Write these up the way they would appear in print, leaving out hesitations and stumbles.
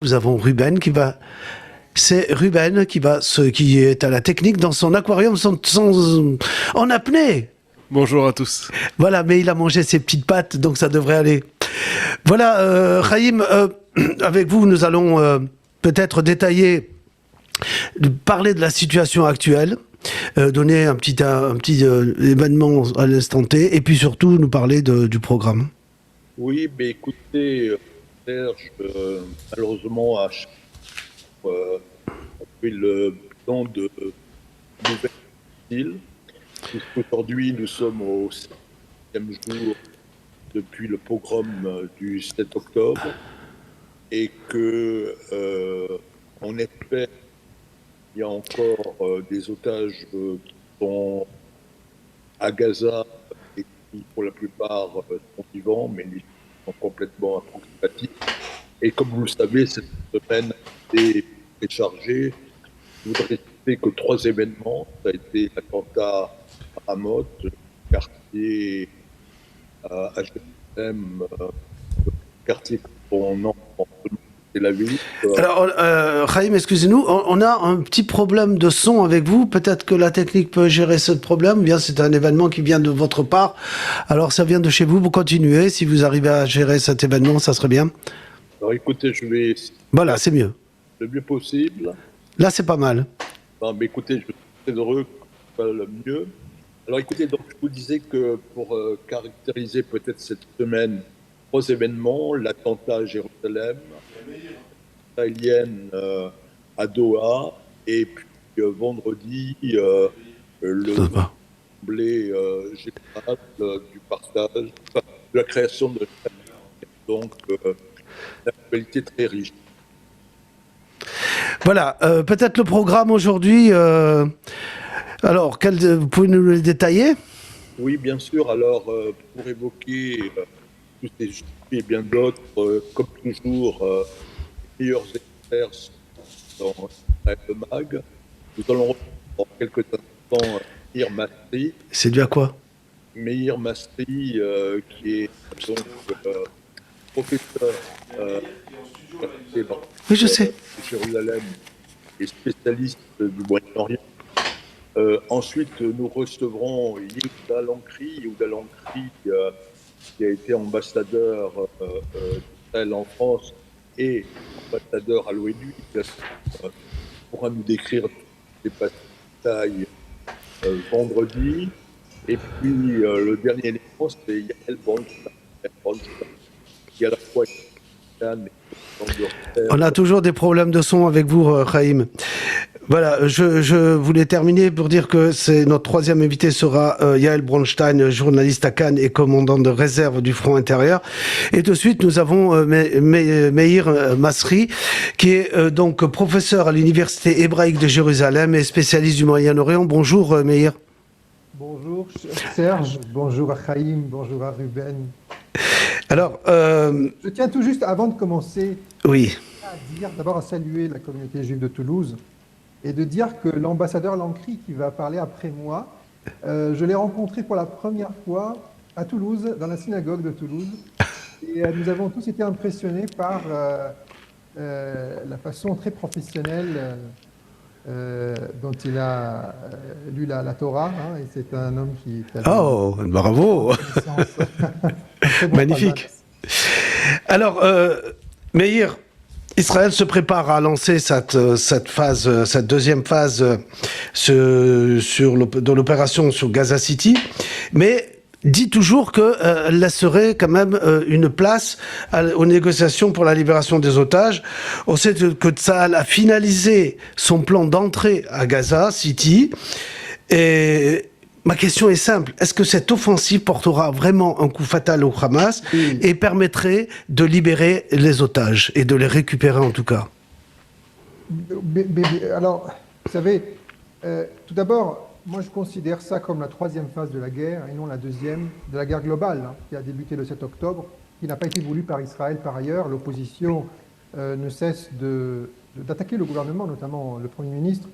Nous avons Ruben qui va... C'est Ruben qui est à la technique dans son aquarium en apnée. Bonjour à tous. Voilà, mais il a mangé ses petites pattes, donc ça devrait aller. Voilà, Raïm, avec vous, nous allons peut-être détailler, parler de la situation actuelle, donner un petit événement à l'instant T, et puis surtout nous parler du programme. Oui, mais écoutez, Serge, malheureusement, on fait le bilan de Nouvelle-Île. Aujourd'hui, nous sommes au 7e jour depuis le pogrom du 7 octobre et que on espère qu'il y a encore des otages qui sont à Gaza et qui, pour la plupart, sont vivants, mais ils sont complètement approximatifs. Et comme vous le savez, cette semaine a été chargée. Je voudrais citer que 3 événements. Ça a été l'attentat à Hamot, le quartier à Jérusalem, le quartier qu'on entre en Tel Aviv. Alors, Raïm, excusez-nous, on a un petit problème de son avec vous. Peut-être que la technique peut gérer ce problème. Bien, c'est un événement qui vient de votre part. Alors, ça vient de chez vous. Vous continuez. Si vous arrivez à gérer cet événement, ça serait bien. Alors, écoutez, je vais... Voilà, c'est mieux. Le mieux possible. Là, c'est pas mal. Non, mais écoutez, je suis très heureux que ce soit le mieux. Alors, écoutez, donc, je vous disais que pour caractériser peut-être cette semaine, 3 événements, l'attentat à Jérusalem, israélienne à Doha, et puis vendredi, le assemblée générale du partage, enfin, de la création de donc une actualité très riche. Voilà, peut-être le programme aujourd'hui. Alors, vous pouvez nous le détailler? Oui, bien sûr. Alors, pour évoquer tous ces sujets et bien d'autres, comme toujours, les meilleurs experts dans le MAG. Nous allons reprendre en quelques instants Meir Masri. C'est dû à quoi? Meir Masri, qui est donc professeur oui, je sais. de Jérusalem et spécialiste du Moyen-Orient. Ensuite, nous recevrons Yehuda Lankri, qui a été ambassadeur d'Israël en France et ambassadeur à l'ONU, pourra nous décrire les batailles vendredi. Et puis, le dernier élément, c'est Yael Bronstein, qui à la fois on a toujours des problèmes de son avec vous, Raïm. Voilà, je voulais terminer pour dire que notre 3e invité sera Yael Bronstein, journaliste à Cannes et commandant de réserve du Front intérieur. Et de suite, nous avons Meir Masri, qui est donc professeur à l'Université hébraïque de Jérusalem et spécialiste du Moyen-Orient. Bonjour, Meir. Bonjour Serge, bonjour à Chaim, bonjour à Ruben. Alors, je tiens tout juste, avant de commencer, oui, d'abord à saluer la communauté juive de Toulouse et de dire que l'ambassadeur Lankri, qui va parler après moi, je l'ai rencontré pour la première fois à Toulouse, dans la synagogue de Toulouse, et nous avons tous été impressionnés par la façon très professionnelle dont il a lu la Torah, hein, et c'est un homme qui... Oh, bravo. Magnifique. Alors, Meir, Israël se prépare à lancer cette deuxième phase dans l'opération sur Gaza City, mais dit toujours qu'elle laisserait quand même une place aux négociations pour la libération des otages. On sait que Tsahal a finalisé son plan d'entrée à Gaza City. Et ma question est simple. Est-ce que cette offensive portera vraiment un coup fatal au Hamas et permettrait de libérer les otages et de les récupérer en tout cas? Alors, vous savez, tout d'abord, moi, je considère ça comme la 3e phase de la guerre et non la 2e de la guerre globale, hein, qui a débuté le 7 octobre, qui n'a pas été voulue par Israël par ailleurs. L'opposition ne cesse d'attaquer le gouvernement, notamment le Premier ministre,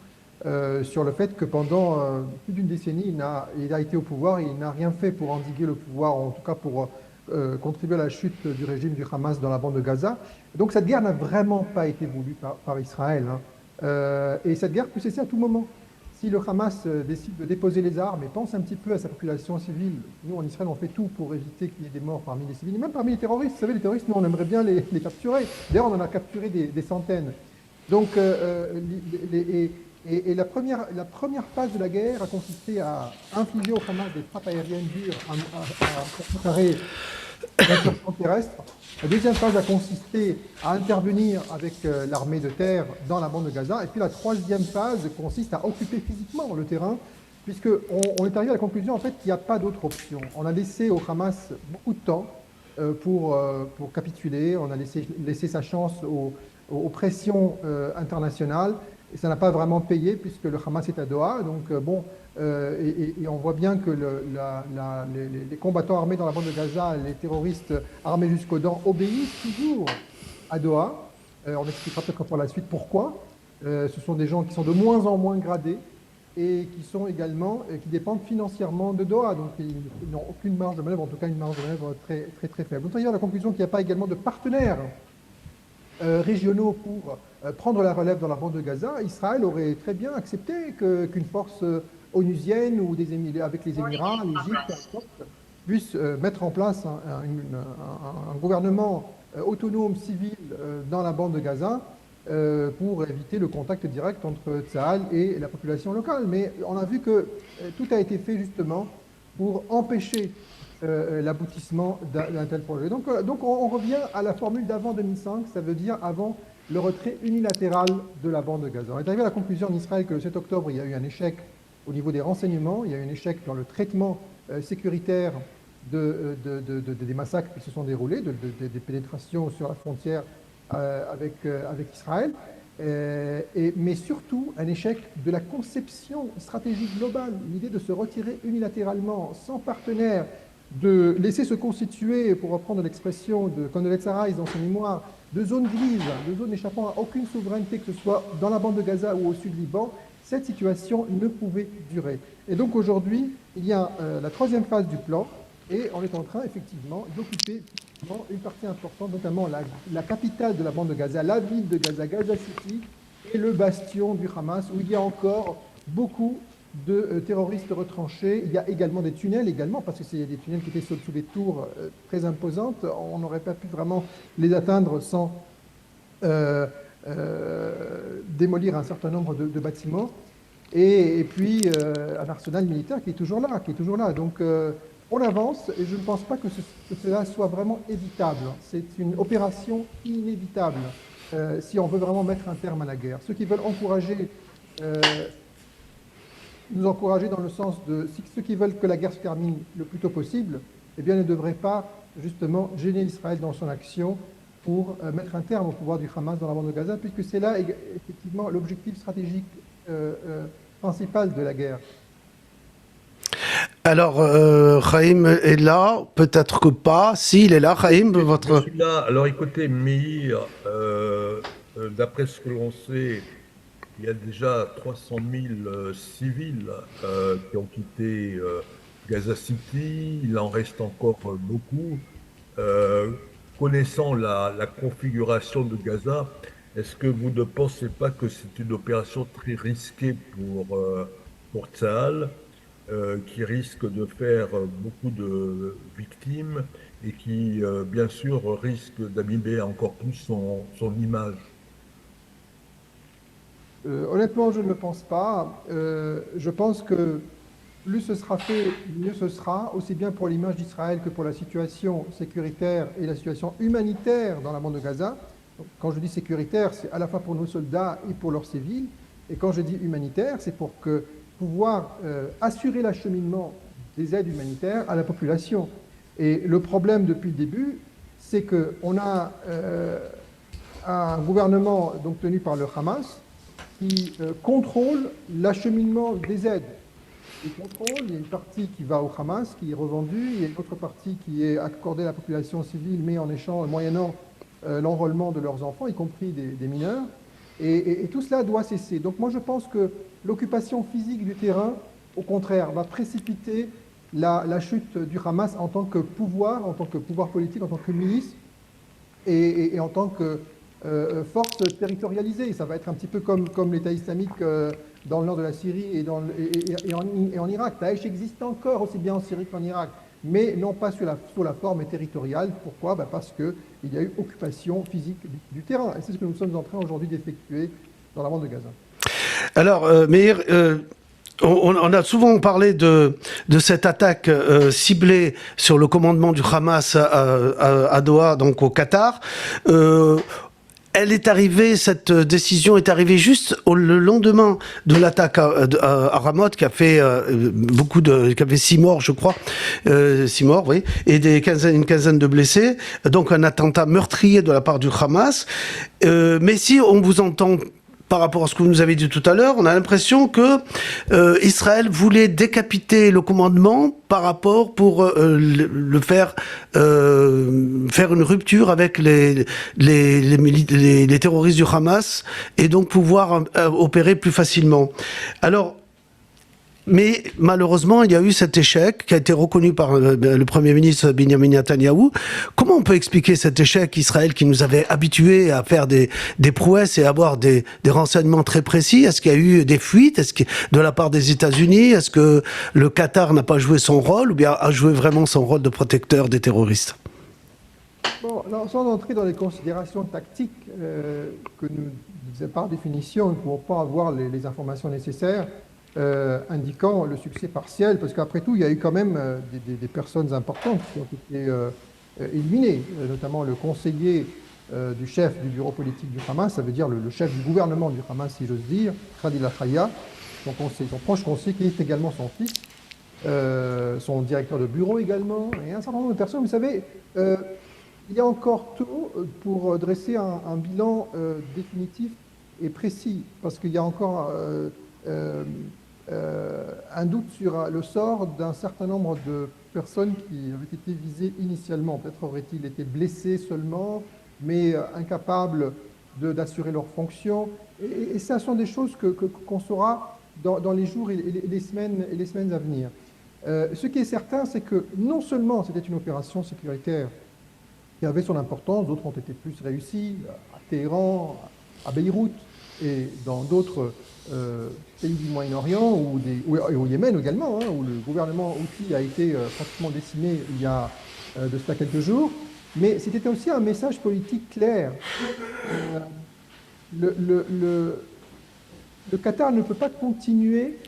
sur le fait que pendant plus d'une décennie, il a été au pouvoir et il n'a rien fait pour endiguer le pouvoir, en tout cas pour contribué à la chute du régime du Hamas dans la bande de Gaza. Donc cette guerre n'a vraiment pas été voulue par Israël, hein. Et cette guerre peut cesser à tout moment. Si le Hamas décide de déposer les armes et pense un petit peu à sa population civile, nous en Israël on fait tout pour éviter qu'il y ait des morts parmi les civils, et même parmi les terroristes. Vous savez, les terroristes, nous on aimerait bien les capturer. D'ailleurs on en a capturé des centaines. Donc et la première phase de la guerre a consisté à infliger au Hamas des frappes aériennes dures à contrecarrer l'incursion terrestre. La deuxième phase a consisté à intervenir avec l'armée de terre dans la bande de Gaza. Et puis la troisième phase consiste à occuper physiquement le terrain, puisqu'on est arrivé à la conclusion en fait qu'il n'y a pas d'autre option. On a laissé au Hamas beaucoup de temps pour capituler, on a laissé sa chance aux pressions internationales. Et ça n'a pas vraiment payé puisque le Hamas est à Doha. Donc, et on voit bien que les combattants armés dans la bande de Gaza, les terroristes armés jusqu'aux dents, obéissent toujours à Doha. On expliquera peut-être par la suite pourquoi. Ce sont des gens qui sont de moins en moins gradés et qui sont également, qui dépendent financièrement de Doha. Donc, ils n'ont aucune marge de manœuvre, en tout cas une marge de manœuvre très, très, très faible. Donc, il y a la conclusion qu'il n'y a pas également de partenaires régionaux pour prendre la relève dans la bande de Gaza. Israël aurait très bien accepté qu'une force onusienne ou avec les Émirats, l'Égypte, puisse mettre en place un gouvernement autonome civil dans la bande de Gaza pour éviter le contact direct entre Tsahal et la population locale. Mais on a vu que tout a été fait justement pour empêcher l'aboutissement d'un tel projet. Donc on revient à la formule d'avant 2005, ça veut dire avant le retrait unilatéral de la bande de Gaza. On est arrivé à la conclusion en Israël que le 7 octobre, il y a eu un échec au niveau des renseignements, il y a eu un échec dans le traitement sécuritaire des massacres qui se sont déroulés, des pénétrations sur la frontière avec Israël, mais surtout un échec de la conception stratégique globale, l'idée de se retirer unilatéralement, sans partenaire, de laisser se constituer, pour reprendre l'expression de Condoleezza Rice dans son mémoire, de zones grises, de zones n'échappant à aucune souveraineté, que ce soit dans la bande de Gaza ou au sud Liban. Cette situation ne pouvait durer. Et donc aujourd'hui, il y a la troisième phase du plan, et on est en train effectivement d'occuper une partie importante, notamment la capitale de la bande de Gaza, la ville de Gaza, Gaza City, et le bastion du Hamas, où il y a encore beaucoup de terroristes retranchés. Il y a également des tunnels, parce que c'est des tunnels qui étaient sous des tours très imposantes. On n'aurait pas pu vraiment les atteindre sans démolir un certain nombre de bâtiments. Et puis un arsenal militaire qui est toujours là. Donc on avance, et je ne pense pas que cela soit vraiment évitable. C'est une opération inévitable si on veut vraiment mettre un terme à la guerre. Ceux qui veulent nous encourager dans le sens de ceux qui veulent que la guerre se termine le plus tôt possible, eh bien, ne devraient pas justement gêner Israël dans son action pour mettre un terme au pouvoir du Hamas dans la bande de Gaza, puisque c'est là effectivement l'objectif stratégique principal de la guerre. Alors, Chaim est là, peut-être que pas. Si, il est là, Chaim, votre... Je suis là. Alors écoutez, Meir, d'après ce que l'on sait, il y a déjà 300 000 civils qui ont quitté Gaza City. Il en reste encore beaucoup. Connaissant la configuration de Gaza, est-ce que vous ne pensez pas que c'est une opération très risquée pour Tsahal, qui risque de faire beaucoup de victimes et qui, bien sûr, risque d'abîmer encore plus son image? Honnêtement, je ne le pense pas. Je pense que plus ce sera fait, mieux ce sera, aussi bien pour l'image d'Israël que pour la situation sécuritaire et la situation humanitaire dans la bande de Gaza. Quand je dis sécuritaire, c'est à la fois pour nos soldats et pour leurs civils. Et quand je dis humanitaire, c'est pour pouvoir assurer l'acheminement des aides humanitaires à la population. Et le problème depuis le début, c'est qu'on a un gouvernement donc tenu par le Hamas qui contrôle l'acheminement des aides. Il y a une partie qui va au Hamas, qui est revendue, il y a une autre partie qui est accordée à la population civile, mais en échange, moyennant l'enrôlement de leurs enfants, y compris des mineurs. Et tout cela doit cesser. Donc moi je pense que l'occupation physique du terrain, au contraire, va précipiter la chute du Hamas en tant que pouvoir politique, en tant que milice et en tant que force territorialisée. Ça va être un petit peu comme l'État islamique dans le nord de la Syrie et en Irak. Daesh existe encore aussi bien en Syrie qu'en Irak, mais non pas sous la forme territoriale. Pourquoi? Parce qu'il y a eu occupation physique du terrain. Et c'est ce que nous sommes en train aujourd'hui d'effectuer dans la bande de Gaza. Alors, Meir, on a souvent parlé de cette attaque ciblée sur le commandement du Hamas à Doha, donc au Qatar. Elle est arrivée, cette décision est arrivée juste le lendemain de l'attaque à Ramoth, qui a fait qui avait 6 morts, je crois, 6 morts, oui, et une quinzaine de blessés. Donc un attentat meurtrier de la part du Hamas. Mais si on vous entend par rapport à ce que vous nous avez dit tout à l'heure, on a l'impression que Israël voulait décapiter le commandement par rapport pour le faire faire une rupture avec les terroristes du Hamas et donc pouvoir opérer plus facilement. Alors, mais malheureusement, il y a eu cet échec qui a été reconnu par le Premier ministre Benjamin Netanyahou. Comment on peut expliquer cet échec, Israël, qui nous avait habitués à faire des prouesses et à avoir des renseignements très précis? Est-ce qu'il y a eu des fuites de la part des États-Unis? Est-ce que le Qatar n'a pas joué son rôle ou bien a joué vraiment son rôle de protecteur des terroristes? Bon, alors, sans entrer dans les considérations tactiques que nous, par définition, nous ne pouvons pas avoir les informations nécessaires, indiquant le succès partiel, parce qu'après tout, il y a eu quand même des personnes importantes qui ont été éliminées, notamment le conseiller du chef du bureau politique du Hamas, ça veut dire le chef du gouvernement du Hamas, si j'ose dire, Khalil Al-Hayya, son proche conseiller, qui est également son fils, son directeur de bureau également, et un certain nombre de personnes. Vous savez, il y a encore tôt pour dresser un bilan définitif et précis, parce qu'il y a encore un doute sur le sort d'un certain nombre de personnes qui avaient été visées initialement. Peut-être auraient-ils été blessés seulement, mais incapables d'assurer leurs fonctions. Et ce sont des choses qu'on saura dans les jours et les semaines à venir. Ce qui est certain, c'est que non seulement c'était une opération sécuritaire qui avait son importance, d'autres ont été plus réussies, à Téhéran, à Beyrouth et dans d'autres pays du Moyen-Orient et au Yémen également, hein, où le gouvernement Houthi a été pratiquement décimé il y a de cela quelques jours. Mais c'était aussi un message politique clair. Le Qatar ne peut pas continuer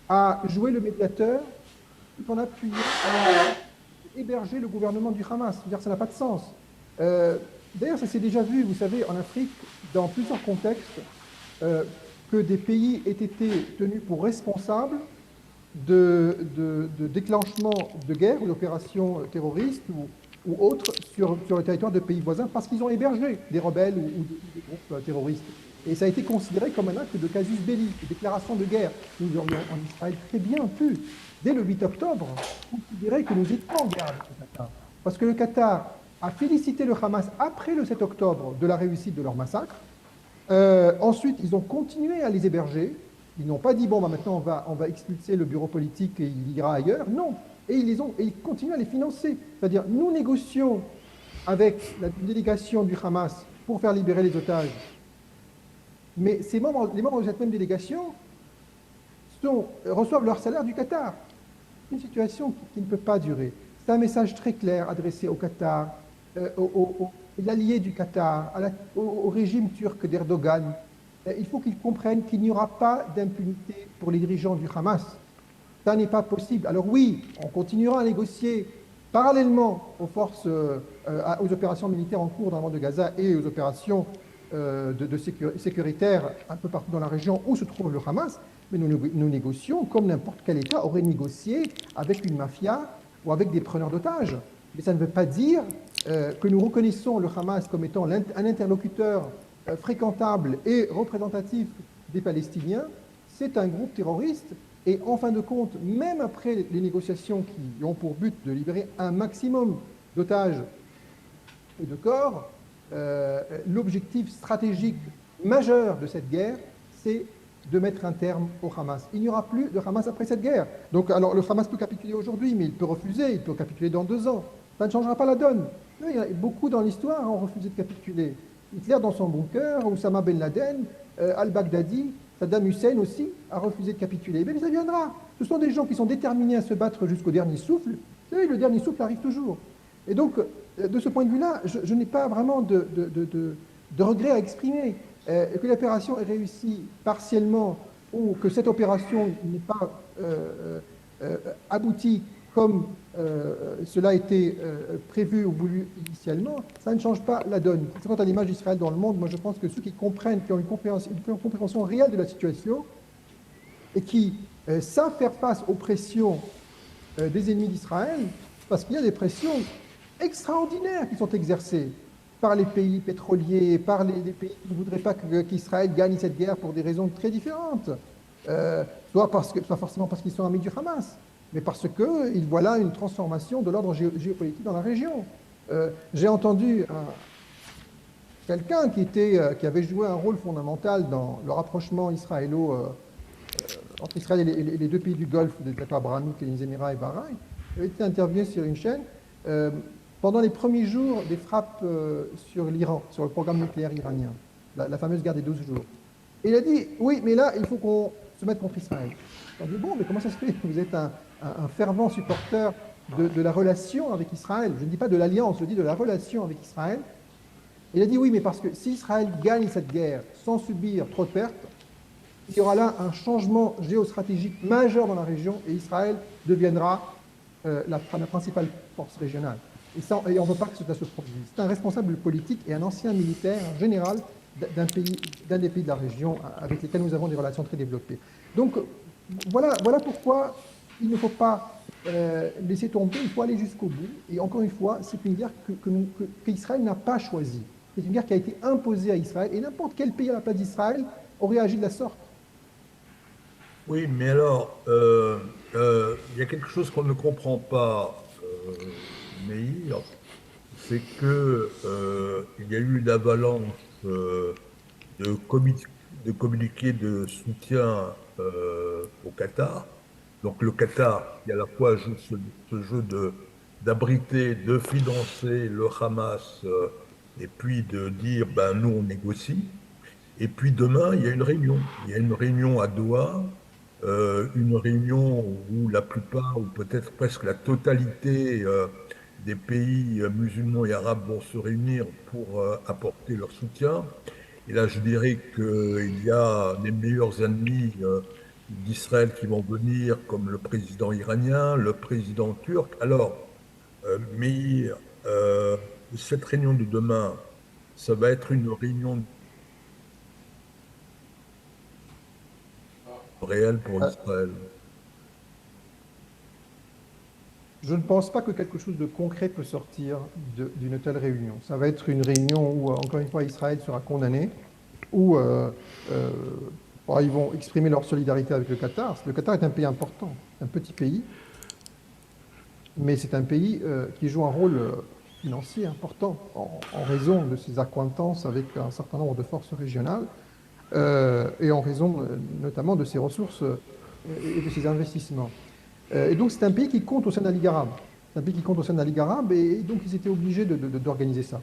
à jouer le médiateur tout en appuyant à héberger le gouvernement du Hamas. C'est-à-dire que ça n'a pas de sens. D'ailleurs, ça s'est déjà vu, vous savez, en Afrique, dans plusieurs contextes, que des pays aient été tenus pour responsables de déclenchement de guerre ou d'opérations terroristes ou autres sur le territoire de pays voisins parce qu'ils ont hébergé des rebelles ou des groupes terroristes. Et ça a été considéré comme un acte de casus belli, de déclaration de guerre. Nous aurions en Israël très bien pu, dès le 8 octobre, considérer que nous étions en guerre avec le Qatar. Parce que le Qatar a félicité le Hamas après le 7 octobre de la réussite de leur massacre. Ensuite, ils ont continué à les héberger. Ils n'ont pas dit, bon, maintenant on va expulser le bureau politique et il ira ailleurs. Non. Et ils continuent à les financer. C'est-à-dire, nous négocions avec la délégation du Hamas pour faire libérer les otages. Mais les membres de cette même délégation reçoivent leur salaire du Qatar. C'est une situation qui ne peut pas durer. C'est un message très clair adressé au Qatar, l'allié du Qatar, au régime turc d'Erdogan. Il faut qu'ils comprennent qu'il n'y aura pas d'impunité pour les dirigeants du Hamas. Ça n'est pas possible. Alors oui, on continuera à négocier parallèlement aux forces, aux opérations militaires en cours dans la bande de Gaza et aux opérations sécuritaires un peu partout dans la région où se trouve le Hamas, mais nous négocions comme n'importe quel État aurait négocié avec une mafia ou avec des preneurs d'otages. Mais ça ne veut pas dire que nous reconnaissons le Hamas comme étant un interlocuteur fréquentable et représentatif des Palestiniens. C'est un groupe terroriste et en fin de compte, même après les négociations qui ont pour but de libérer un maximum d'otages et de corps, l'objectif stratégique majeur de cette guerre, c'est de mettre un terme au Hamas. Il n'y aura plus de Hamas après cette guerre. Donc, alors, le Hamas peut capituler aujourd'hui, mais il peut refuser, il peut capituler dans 2 ans. Ça ne changera pas la donne. Il y a beaucoup dans l'histoire ont refusé de capituler. Hitler dans son bunker, Oussama Ben Laden, al-Baghdadi, Saddam Hussein aussi a refusé de capituler. Mais ça viendra. Ce sont des gens qui sont déterminés à se battre jusqu'au dernier souffle. Vous savez, le dernier souffle arrive toujours. Et donc, de ce point de vue-là, je n'ai pas vraiment de regret à exprimer. Que l'opération ait réussi partiellement ou que cette opération n'ait pas abouti comme cela a été prévu ou voulu initialement, ça ne change pas la donne. Quant à l'image d'Israël dans le monde, moi je pense que ceux qui comprennent, qui ont une compréhension réelle de la situation et qui savent faire face aux pressions des ennemis d'Israël, parce qu'il y a des pressions extraordinaires qui sont exercées par les pays pétroliers, par les pays qui ne voudraient pas qu'Israël gagne cette guerre pour des raisons très différentes. Soit forcément parce qu'ils sont amis du Hamas, mais parce qu'ils voient là une transformation de l'ordre géopolitique dans la région. J'ai entendu quelqu'un qui avait joué un rôle fondamental dans le rapprochement entre Israël et les 2 pays du Golfe, des États abrahamiques, les Émirats et Bahreïn. Il avait été interviewé sur une chaîne pendant les premiers jours des frappes sur l'Iran, sur le programme nucléaire iranien, la fameuse guerre des 12 jours. Et il a dit, oui, mais là, il faut qu'on se mette contre Israël. On dit, bon, mais comment ça se fait? Vous êtes un fervent supporter de la relation avec Israël. Je ne dis pas de l'alliance, je dis de la relation avec Israël. Il a dit, oui, mais parce que si Israël gagne cette guerre sans subir trop de pertes, il y aura là un changement géostratégique majeur dans la région et Israël deviendra la principale force régionale. Et on ne veut pas que cela se produise. C'est un responsable politique et un ancien militaire, un général d'un des pays de la région avec lesquels nous avons des relations très développées. Donc, voilà pourquoi il ne faut pas laisser tomber, il faut aller jusqu'au bout. Et encore une fois, c'est une guerre qu'Israël n'a pas choisie. C'est une guerre qui a été imposée à Israël et n'importe quel pays à la place d'Israël aurait agi de la sorte. Oui, mais alors, il y a quelque chose qu'on ne comprend pas, Meir, c'est que il y a eu une avalanche de communiqués de soutien au Qatar. Donc le Qatar, qui à la fois joue ce jeu d'abriter, de financer le Hamas, et puis de dire, ben nous on négocie. Et puis demain, il y a une réunion. Il y a une réunion à Doha, une réunion où la plupart, ou peut-être presque la totalité des pays musulmans et arabes vont se réunir pour apporter leur soutien. Et là, je dirais qu'il y a les meilleurs ennemis d'Israël qui vont venir, comme le président iranien, le président turc. Alors, mais cette réunion de demain, ça va être une réunion réelle pour Israël. Je ne pense pas que quelque chose de concret peut sortir d'une telle réunion. Ça va être une réunion où, encore une fois, Israël sera condamné, où ils vont exprimer leur solidarité avec le Qatar. Le Qatar est un pays important, un petit pays, mais c'est un pays qui joue un rôle financier important en raison de ses accointances avec un certain nombre de forces régionales et en raison notamment de ses ressources et de ses investissements. Et donc c'est un pays qui compte au sein de la Ligue arabe. C'est un pays qui compte au sein de la Ligue arabe et donc ils étaient obligés d'organiser ça.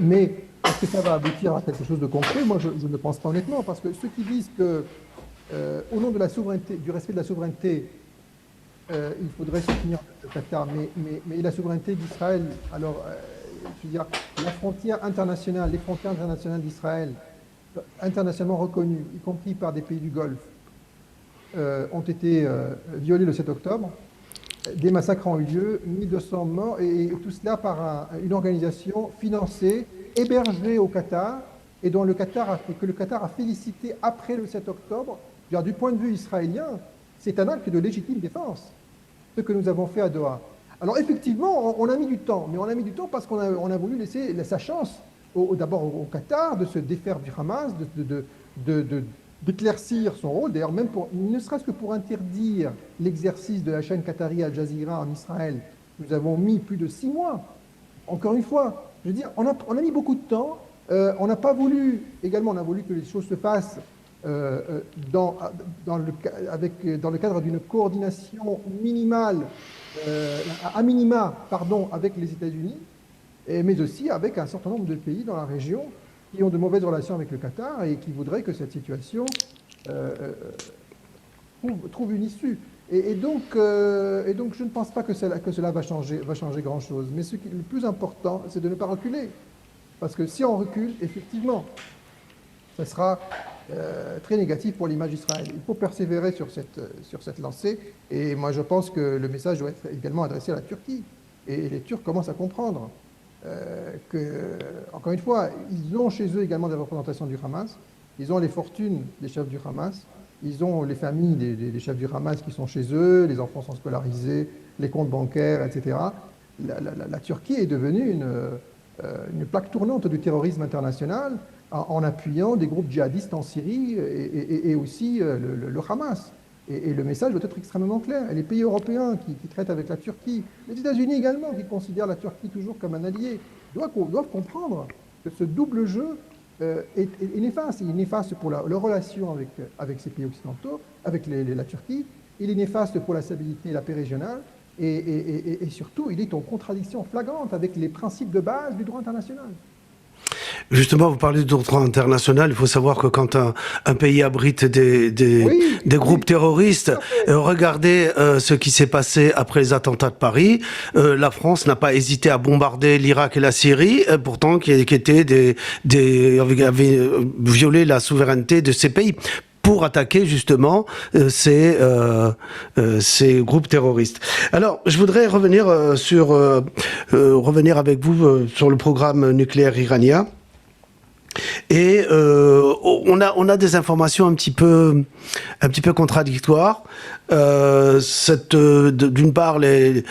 Mais est-ce que ça va aboutir à quelque chose de concret? Moi je ne pense pas honnêtement, parce que ceux qui disent que au nom de la souveraineté, du respect de la souveraineté, il faudrait soutenir le Qatar, mais la souveraineté d'Israël, alors je veux dire, la frontière internationale, les frontières internationales d'Israël, internationalement reconnues, y compris par des pays du Golfe, ont été violés le 7 octobre. Des massacres ont eu lieu, 1200 morts, et tout cela par une organisation financée, hébergée au Qatar, et que le Qatar a félicité après le 7 octobre. Du point de vue israélien, c'est un acte de légitime défense, ce que nous avons fait à Doha. Alors effectivement, on a mis du temps, mais on a mis du temps parce qu'on a voulu laisser sa chance, d'abord au Qatar, de se défaire du Hamas, d'éclaircir son rôle, d'ailleurs même ne serait-ce que pour interdire l'exercice de la chaîne qatari Al Jazeera en Israël. Nous avons mis plus de 6 mois. Encore une fois, je veux dire, on a mis beaucoup de temps. On n'a pas voulu, également, on a voulu que les choses se fassent dans le cadre d'une coordination minimale, à minima, pardon, avec les États-Unis, mais aussi avec un certain nombre de pays dans la région qui ont de mauvaises relations avec le Qatar et qui voudraient que cette situation trouve une issue. Et donc, je ne pense pas que cela va changer grand-chose. Mais le plus important, c'est de ne pas reculer. Parce que si on recule, effectivement, ce sera très négatif pour l'image d'Israël. Il faut persévérer sur cette lancée. Et moi, je pense que le message doit être également adressé à la Turquie. Et les Turcs commencent à comprendre encore une fois, ils ont chez eux également des représentations du Hamas. Ils ont les fortunes des chefs du Hamas. Ils ont les familles des chefs du Hamas qui sont chez eux. Les enfants sont scolarisés, les comptes bancaires, etc. La Turquie est devenue une plaque tournante du terrorisme international en appuyant des groupes djihadistes en Syrie et aussi le Hamas. Et le message doit être extrêmement clair. Et les pays européens qui traitent avec la Turquie, les États-Unis également, qui considèrent la Turquie toujours comme un allié, doivent comprendre que ce double jeu est néfaste. Il est néfaste pour leur relation avec ces pays occidentaux, avec la Turquie. Il est néfaste pour la stabilité et la paix régionale. Et surtout, il est en contradiction flagrante avec les principes de base du droit international. Justement, vous parlez de droit international. Il faut savoir que quand un pays abrite des groupes terroristes, regardez ce qui s'est passé après les attentats de Paris. La France n'a pas hésité à bombarder l'Irak et la Syrie, pourtant qui étaient avaient violé la souveraineté de ces pays, pour attaquer justement ces groupes terroristes. Alors, je voudrais revenir revenir avec vous sur le programme nucléaire iranien. Et on a des informations un petit peu contradictoires. D'une part, les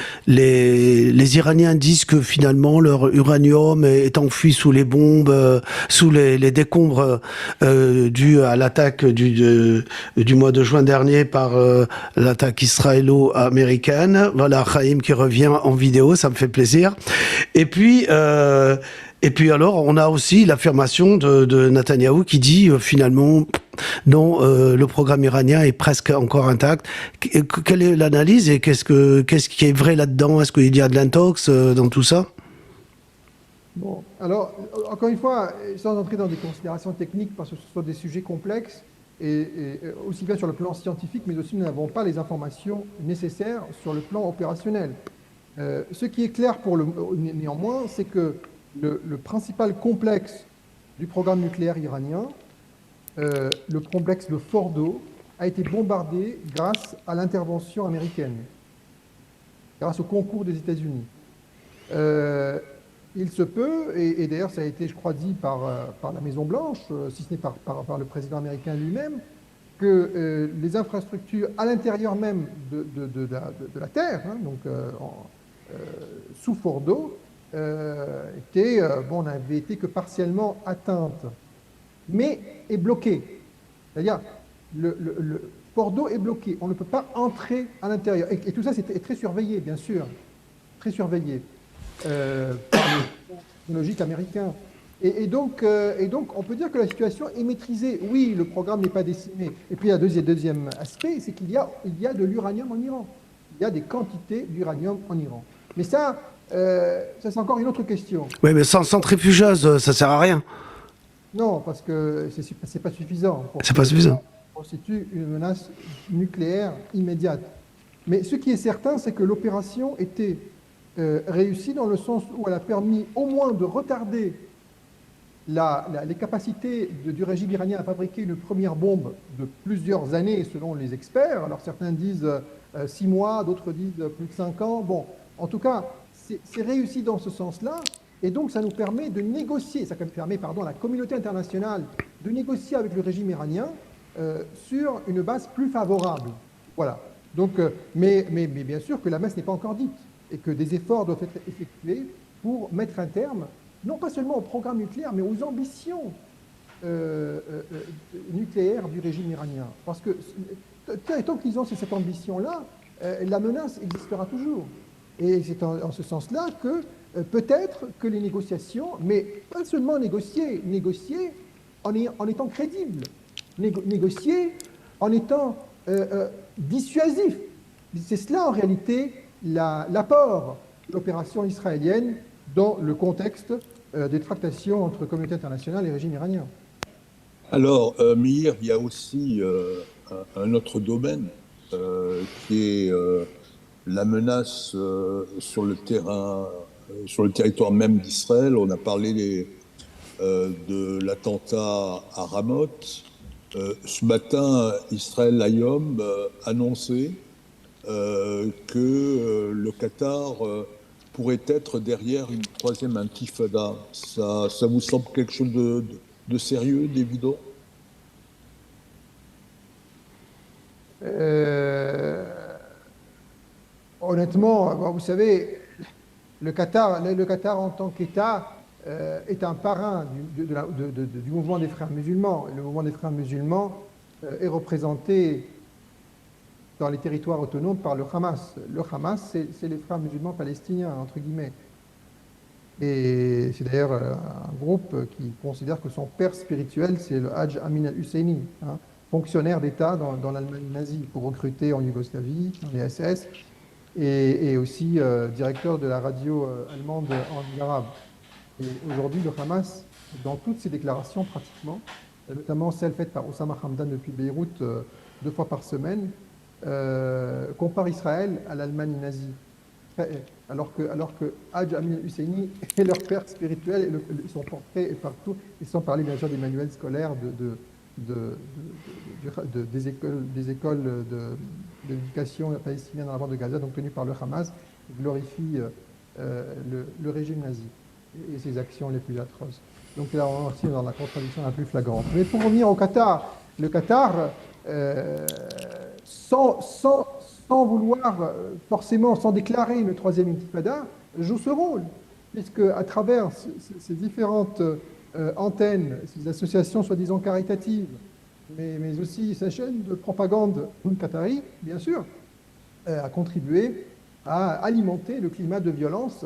Iraniens disent que finalement leur uranium est enfui sous les bombes, sous les décombres dus à l'attaque du mois de juin dernier par l'attaque israélo-américaine. Voilà, Chaim qui revient en vidéo, ça me fait plaisir. Et puis alors, on a aussi l'affirmation de Netanyahou qui dit finalement non, le programme iranien est presque encore intact. Quelle est l'analyse et qu'est-ce qui est vrai là-dedans? Est-ce qu'il y a de l'intox dans tout ça? Bon, alors, encore une fois, sans entrer dans des considérations techniques, parce que ce sont des sujets complexes, et aussi bien sur le plan scientifique, mais aussi nous n'avons pas les informations nécessaires sur le plan opérationnel. Ce qui est clair néanmoins, c'est que le principal complexe du programme nucléaire iranien, le complexe de Fordo, a été bombardé grâce à l'intervention américaine, grâce au concours des États-Unis. Il se peut, et d'ailleurs ça a été, je crois, dit par la Maison-Blanche, si ce n'est par le président américain lui-même, que les infrastructures à l'intérieur même de la Terre, hein, donc sous Fordo, n'avait été que partiellement atteinte, mais est bloquée. C'est-à-dire, le Fordo est bloqué, on ne peut pas entrer à l'intérieur. Et tout ça, c'est très surveillé, bien sûr, très surveillé par les technologiques américains. Et donc, on peut dire que la situation est maîtrisée. Oui, le programme n'est pas décimé. Et puis, il y a un deuxième aspect, c'est qu'il y a de l'uranium en Iran. Il y a des quantités d'uranium en Iran. Mais ça c'est encore une autre question. Oui, mais sans centrifugeuse, ça sert à rien. Non, parce que c'est pas suffisant. C'est pas suffisant. Ça constitue une menace nucléaire immédiate. Mais ce qui est certain, c'est que l'opération était réussie dans le sens où elle a permis au moins de retarder les capacités du régime iranien à fabriquer une première bombe de plusieurs années, selon les experts. Alors certains disent 6 mois, d'autres disent plus de 5 ans. Bon, en tout cas, c'est réussi dans ce sens-là, et donc ça nous permet de négocier, ça permet à la communauté internationale de négocier avec le régime iranien sur une base plus favorable. Voilà. Donc, mais bien sûr que la messe n'est pas encore dite, et que des efforts doivent être effectués pour mettre un terme, non pas seulement au programme nucléaire, mais aux ambitions nucléaires du régime iranien. Parce que tant qu'ils ont cette ambition-là, la menace existera toujours. Et c'est en ce sens-là que peut-être que les négociations, mais pas seulement négocier en étant crédibles. négocier en étant dissuasif. C'est cela en réalité l'apport de l'opération israélienne dans le contexte des tractations entre communauté internationale et régime iranien. Alors, Meir, il y a aussi un autre domaine qui est la menace sur le terrain, sur le territoire même d'Israël. On a parlé de l'attentat à Ramoth. Ce matin, Israël Hayom annonçait que le Qatar pourrait être derrière une troisième intifada. Ça vous semble quelque chose de sérieux, d'évident? Honnêtement, vous savez, le Qatar en tant qu'État est un parrain du mouvement des frères musulmans. Et le mouvement des frères musulmans est représenté dans les territoires autonomes par le Hamas. Le Hamas, c'est les frères musulmans palestiniens, entre guillemets. Et c'est d'ailleurs un groupe qui considère que son père spirituel, c'est le Hajj Amin al-Husseini, hein, fonctionnaire d'État dans l'Allemagne nazie pour recruter en Yougoslavie, dans les SS, et aussi directeur de la radio allemande en arabe. Et aujourd'hui, le Hamas, dans toutes ses déclarations pratiquement, notamment celles faites par Osama Hamdan depuis Beyrouth 2 fois par semaine, compare Israël à l'Allemagne nazie. Alors que Hajj Amin al-Husseini est leur père spirituel, et son portrait est partout. Ils sont parlé bien sûr des manuels scolaires des écoles d'éducation palestinienne dans la bande de Gaza, donc tenues par le Hamas, qui glorifient le régime nazi et ses actions les plus atroces. Donc là, on est aussi dans la contradiction la plus flagrante. Mais pour revenir au Qatar, le Qatar, sans vouloir forcément, sans déclarer une troisième intifada, joue ce rôle, puisque à travers ces différentes antennes, ces associations soi-disant caritatives, mais aussi sa chaîne de propagande qatari, bien sûr, a contribué à alimenter le climat de violence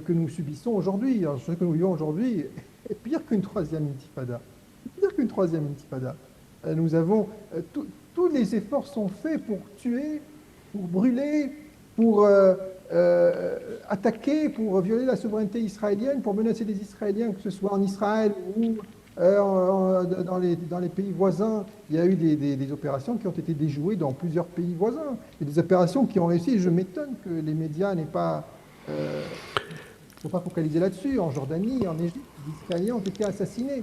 que nous subissons aujourd'hui. Ce que nous vivons aujourd'hui est pire qu'une troisième intifada. Pire qu'une troisième intifada. Nous avons tous les efforts sont faits pour tuer, pour brûler, pour attaquer, pour violer la souveraineté israélienne, pour menacer les Israéliens, que ce soit en Israël ou dans les pays voisins. Il y a eu des opérations qui ont été déjouées dans plusieurs pays voisins. Et des opérations qui ont réussi. Je m'étonne que les médias n'aient pas... ne sont pas focalisés là-dessus. En Jordanie, en Égypte, des Israéliens ont été assassinés.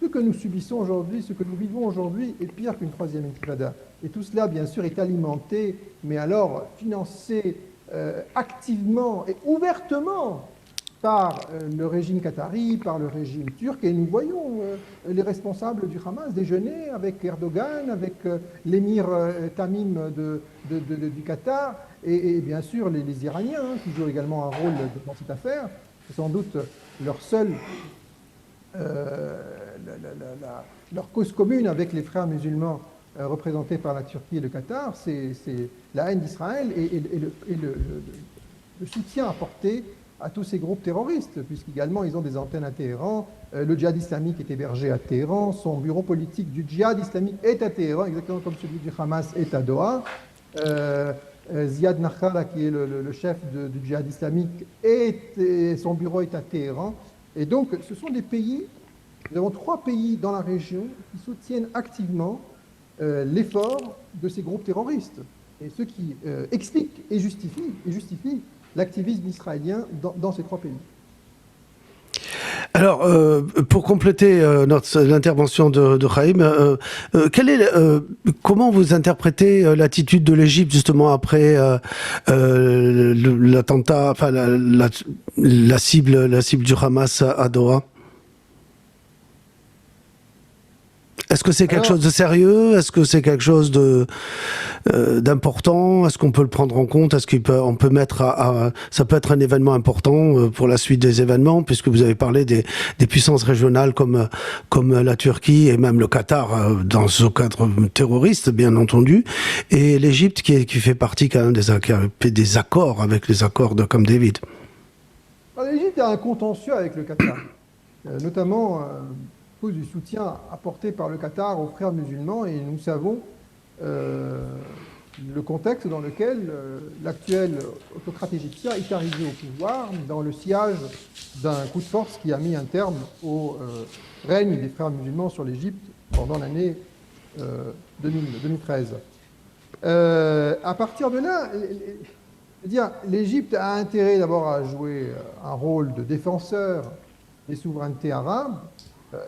Ce que nous subissons aujourd'hui, ce que nous vivons aujourd'hui est pire qu'une troisième intifada. Et tout cela, bien sûr, est alimenté, mais alors financé activement et ouvertement par le régime qatari, par le régime turc. Et nous voyons les responsables du Hamas déjeuner avec Erdogan, avec l'émir Tamim du Qatar, et bien sûr les Iraniens, hein, qui jouent également un rôle dans cette affaire. C'est sans doute leur seule... leur cause commune avec les frères musulmans représentés par la Turquie et le Qatar, c'est la haine d'Israël et le soutien apporté à tous ces groupes terroristes, puisqu'également ils ont des antennes à Téhéran, le djihad islamique est hébergé à Téhéran, son bureau politique du djihad islamique est à Téhéran, exactement comme celui du Hamas est à Doha. Ziad Nakhala, qui est le chef du djihad islamique, son bureau est à Téhéran. Et donc, ce sont des pays, nous avons 3 pays dans la région qui soutiennent activement l'effort de ces groupes terroristes, et ce qui explique et justifie l'activisme israélien dans ces 3 pays. Alors, pour compléter l'intervention de Chaim, comment vous interprétez l'attitude de l'Égypte justement après l'attentat, enfin la cible du Hamas à Doha? Est-ce que c'est quelque chose de sérieux? Est-ce que c'est quelque chose d'important? Est-ce qu'on peut le prendre en compte? Est-ce qu'on peut mettre ça peut être un événement important pour la suite des événements, puisque vous avez parlé des puissances régionales comme la Turquie et même le Qatar dans ce cadre terroriste, bien entendu, et l'Égypte qui fait partie quand même qui a fait des accords avec les accords de Camp David. L'Égypte a un contentieux avec le Qatar, notamment cause du soutien apporté par le Qatar aux frères musulmans, et nous savons le contexte dans lequel l'actuel autocrate égyptien est arrivé au pouvoir, dans le sillage d'un coup de force qui a mis un terme au règne des frères musulmans sur l'Égypte pendant l'année 2013. À partir de là, l'Égypte a intérêt d'abord à jouer un rôle de défenseur des souverainetés arabes.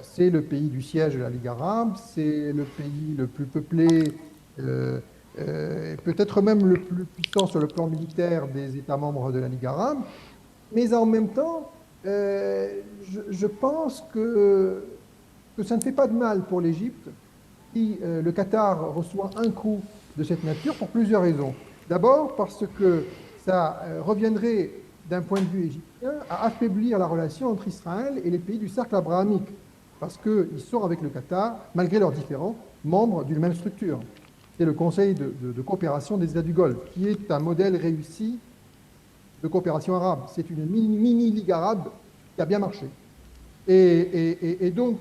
C'est le pays du siège de la Ligue arabe, c'est le pays le plus peuplé, peut-être même le plus puissant sur le plan militaire des États membres de la Ligue arabe. Mais en même temps, je pense que ça ne fait pas de mal pour l'Égypte si le Qatar reçoit un coup de cette nature pour plusieurs raisons. D'abord parce que ça reviendrait, d'un point de vue égyptien, à affaiblir la relation entre Israël et les pays du cercle abrahamique, parce qu'ils sont avec le Qatar, malgré leurs différends, membres d'une même structure. C'est le Conseil de coopération des États du Golfe, qui est un modèle réussi de coopération arabe. C'est une mini-ligue arabe qui a bien marché. Et donc,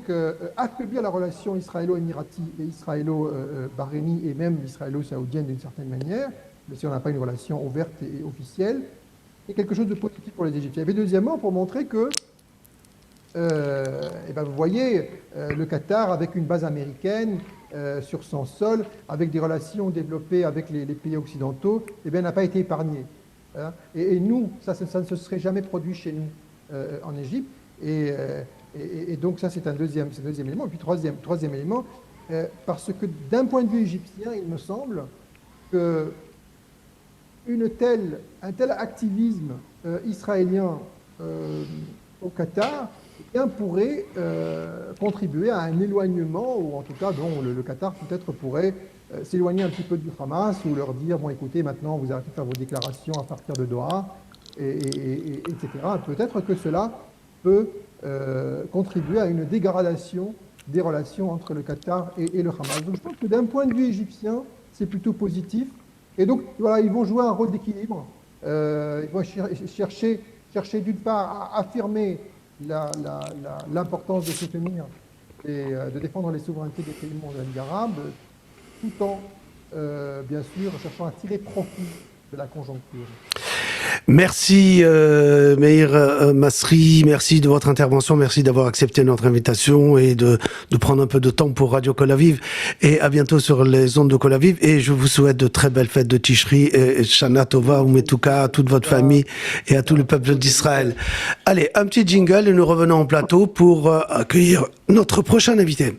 affaiblir la relation israélo-émirati et israélo-bahreïni et même israélo-saoudienne d'une certaine manière, mais si on n'a pas une relation ouverte et officielle, est quelque chose de positif pour les Égyptiens. Et deuxièmement, pour montrer que, vous voyez, le Qatar, avec une base américaine sur son sol, avec des relations développées avec les pays occidentaux, n'a pas été épargné. Hein. Et nous, ça ne se serait jamais produit chez nous en Égypte. Et donc ça, c'est un deuxième élément. Et puis troisième élément, parce que d'un point de vue égyptien, il me semble que un tel activisme israélien au Qatar pourrait contribuer à un éloignement, ou en tout cas dont le Qatar peut-être pourrait s'éloigner un petit peu du Hamas, ou leur dire, bon écoutez, maintenant vous arrêtez de faire vos déclarations à partir de Doha, etc. Peut-être que cela peut contribuer à une dégradation des relations entre le Qatar et le Hamas. Donc je pense que d'un point de vue égyptien, c'est plutôt positif. Et donc, voilà, ils vont jouer un rôle d'équilibre. Ils vont chercher d'une part à affirmer l'importance de soutenir et de défendre les souverainetés des pays membres de la Ligue arabe, tout en, bien sûr, cherchant à tirer profit de la conjoncture. Merci Meir Masri, merci de votre intervention, merci d'avoir accepté notre invitation et de prendre un peu de temps pour Radio Kol Aviv, et à bientôt sur les ondes de Kol Aviv, et je vous souhaite de très belles fêtes de Tishri et Shana Tova Umetuka à toute votre famille et à tout le peuple d'Israël. Allez, un petit jingle et nous revenons en plateau pour accueillir notre prochain invité.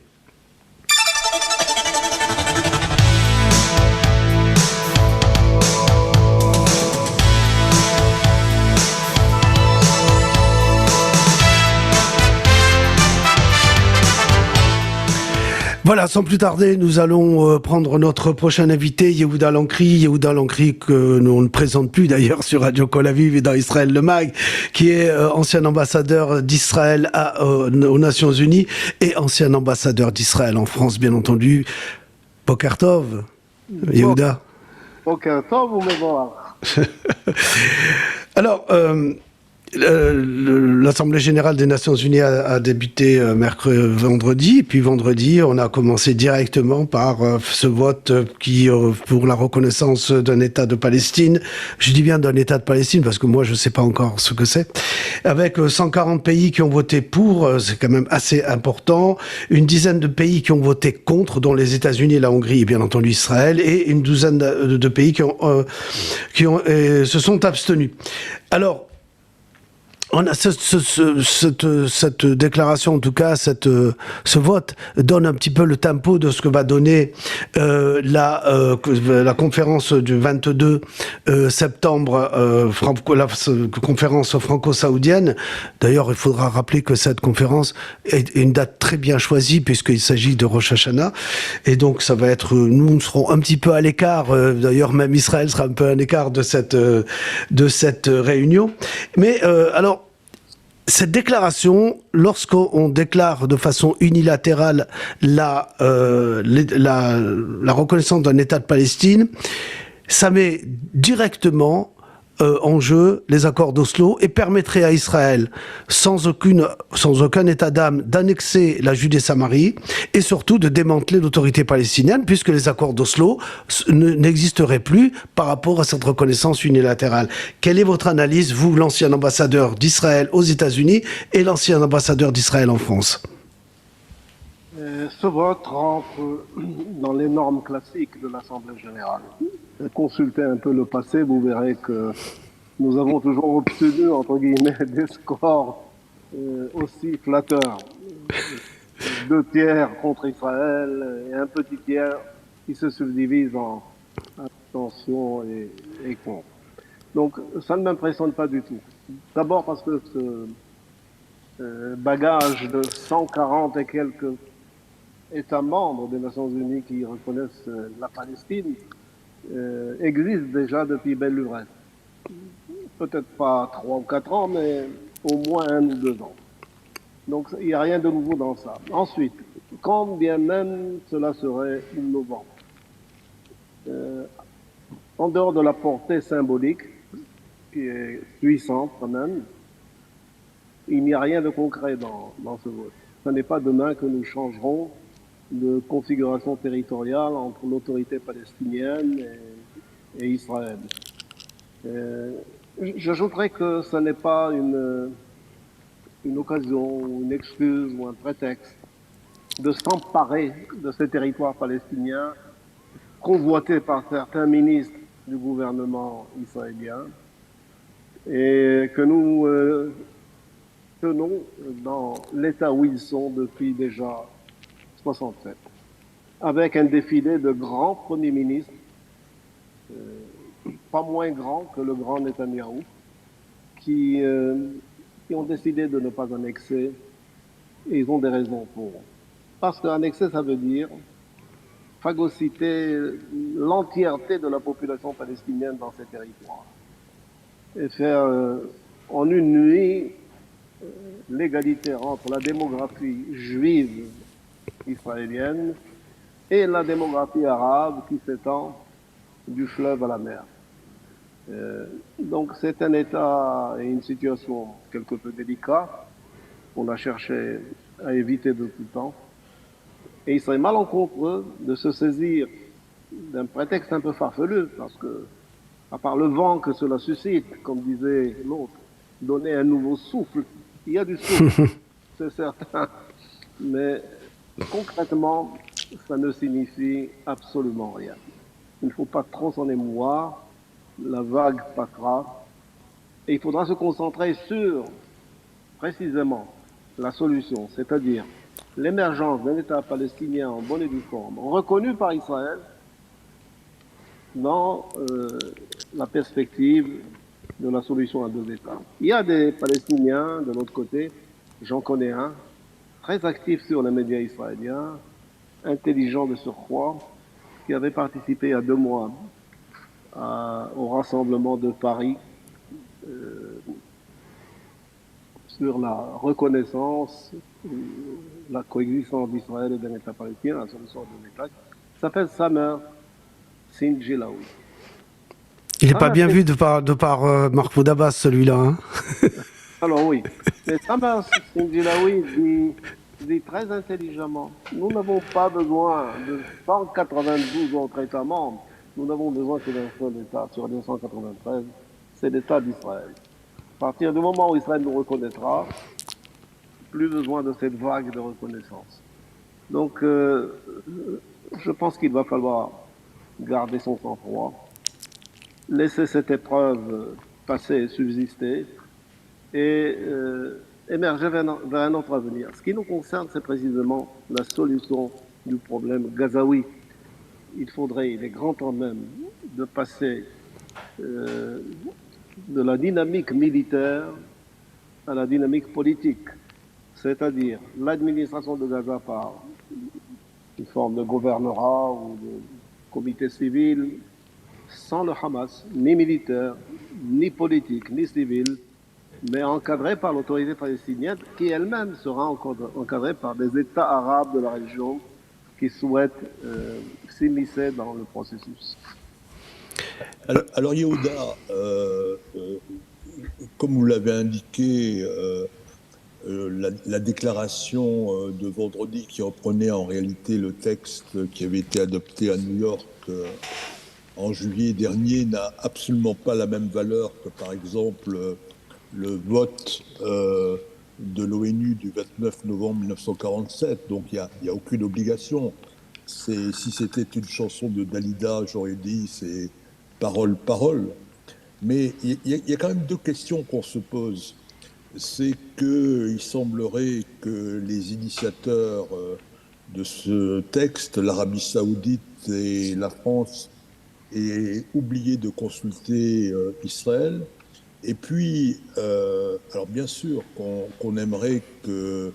Voilà, sans plus tarder, nous allons prendre notre prochain invité, Yehuda Lankri, que nous ne présente plus d'ailleurs sur Radio Kol Aviv et dans Israël le Mag, qui est ancien ambassadeur d'Israël aux Nations Unies et ancien ambassadeur d'Israël en France, bien entendu. Boker Tov, Yehuda. Boker Tov ou Mevorach. Alors, l'Assemblée générale des Nations Unies a débuté vendredi, et puis vendredi, on a commencé directement par ce vote qui pour la reconnaissance d'un État de Palestine. Je dis bien d'un État de Palestine parce que moi je sais pas encore ce que c'est. Avec 140 pays qui ont voté pour, c'est quand même assez important. Une dizaine de pays qui ont voté contre, dont les États-Unis, la Hongrie et bien entendu Israël, et une douzaine de pays qui se sont abstenus. Alors, on a cette déclaration, en tout cas, ce vote donne un petit peu le tempo de ce que va donner la conférence du 22 septembre, la conférence franco-saoudienne. D'ailleurs, il faudra rappeler que cette conférence est une date très bien choisie puisqu'il s'agit de Rosh Hashanah. Et donc, ça va être, nous serons un petit peu à l'écart. D'ailleurs, même Israël sera un peu à l'écart de cette réunion. Mais alors, cette déclaration, lorsqu'on déclare de façon unilatérale la reconnaissance d'un État de Palestine, ça met directement en jeu les accords d'Oslo et permettrait à Israël, sans aucun état d'âme, d'annexer la Judée-Samarie et surtout de démanteler l'autorité palestinienne, puisque les accords d'Oslo n'existeraient plus par rapport à cette reconnaissance unilatérale. Quelle est votre analyse, vous, l'ancien ambassadeur d'Israël aux États-Unis et l'ancien ambassadeur d'Israël en France? Ce vote rentre dans les normes classiques de l'Assemblée générale. Consultez un peu le passé, vous verrez que nous avons toujours obtenu, entre guillemets, des scores aussi flatteurs. 2 tiers contre Israël et un petit tiers qui se subdivise en abstention et contre. Donc ça ne m'impressionne pas du tout. D'abord parce que ce bagage de 140 et quelques États membres des Nations Unies qui reconnaissent la Palestine existe déjà depuis belle lurette. Peut-être pas 3 ou 4 ans, mais au moins 1 ou 2 ans. Donc il n'y a rien de nouveau dans ça. Ensuite, quand bien même cela serait innovant, en dehors de la portée symbolique, qui est puissante quand même, il n'y a rien de concret dans ce vote. Ce n'est pas demain que nous changerons de configuration territoriale entre l'autorité palestinienne et Israël. J'ajouterais que ce n'est pas une occasion, une excuse ou un prétexte de s'emparer de ces territoires palestiniens convoités par certains ministres du gouvernement israélien et que nous tenons dans l'état où ils sont depuis déjà 67, avec un défilé de grands premiers ministres, pas moins grands que le grand Netanyahou, qui ont décidé de ne pas annexer, et ils ont des raisons pour. Parce qu'annexer, ça veut dire phagocyter l'entièreté de la population palestinienne dans ces territoires et faire en une nuit l'égalité entre la démographie juive israélienne et la démographie arabe qui s'étend du fleuve à la mer. Donc c'est un état et une situation quelque peu délicat qu'on a cherché à éviter de tout temps. Et il serait malencontreux de se saisir d'un prétexte un peu farfelu, parce que, à part le vent que cela suscite, comme disait l'autre, donner un nouveau souffle, il y a du souffle, c'est certain, mais concrètement, ça ne signifie absolument rien. Il ne faut pas trop s'en émouvoir, la vague passera, et il faudra se concentrer sur, précisément, la solution, c'est-à-dire l'émergence d'un État palestinien en bonne et due forme, reconnu par Israël, dans la perspective de la solution à 2 États. Il y a des Palestiniens de l'autre côté, j'en connais un, très actif sur les médias israéliens, intelligent de surcroît, qui avait participé il y a 2 mois au rassemblement de Paris sur la reconnaissance, la coexistence d'Israël et d'un État palestinien, la solution à 2 États, s'appelle Samer Sinjilaoui. Il n'est pas bien vu de par Mahmoud Abbas, celui-là. Hein. Alors oui, mais Samer Sinjilaoui dit très intelligemment, nous n'avons pas besoin de 192 autres États membres, nous n'avons besoin que d'un seul État sur les 193, c'est l'État d'Israël. À partir du moment où Israël nous reconnaîtra, plus besoin de cette vague de reconnaissance. Donc, je pense qu'il va falloir garder son sang-froid, laisser cette épreuve passer et subsister, et émerger vers un autre avenir. Ce qui nous concerne, c'est précisément la solution du problème gazaoui. Il est grand temps même de passer de la dynamique militaire à la dynamique politique, c'est-à-dire l'administration de Gaza par une forme de gouvernorat ou de comité civil, sans le Hamas, ni militaire, ni politique, ni civil, mais encadré par l'autorité palestinienne, qui elle-même sera encadrée par des États arabes de la région qui souhaitent s'immiscer dans le processus. Alors, Yehuda, comme vous l'avez indiqué, la déclaration de vendredi qui reprenait en réalité le texte qui avait été adopté à New York en juillet dernier n'a absolument pas la même valeur que, par exemple, le vote de l'ONU du 29 novembre 1947. Donc, il n'y a aucune obligation. Si c'était une chanson de Dalida, j'aurais dit c'est parole, parole. Mais il y a quand même deux questions qu'on se pose. C'est qu'il semblerait que les initiateurs de ce texte, l'Arabie Saoudite et la France, aient oublié de consulter Israël. Et puis, alors bien sûr qu'on aimerait que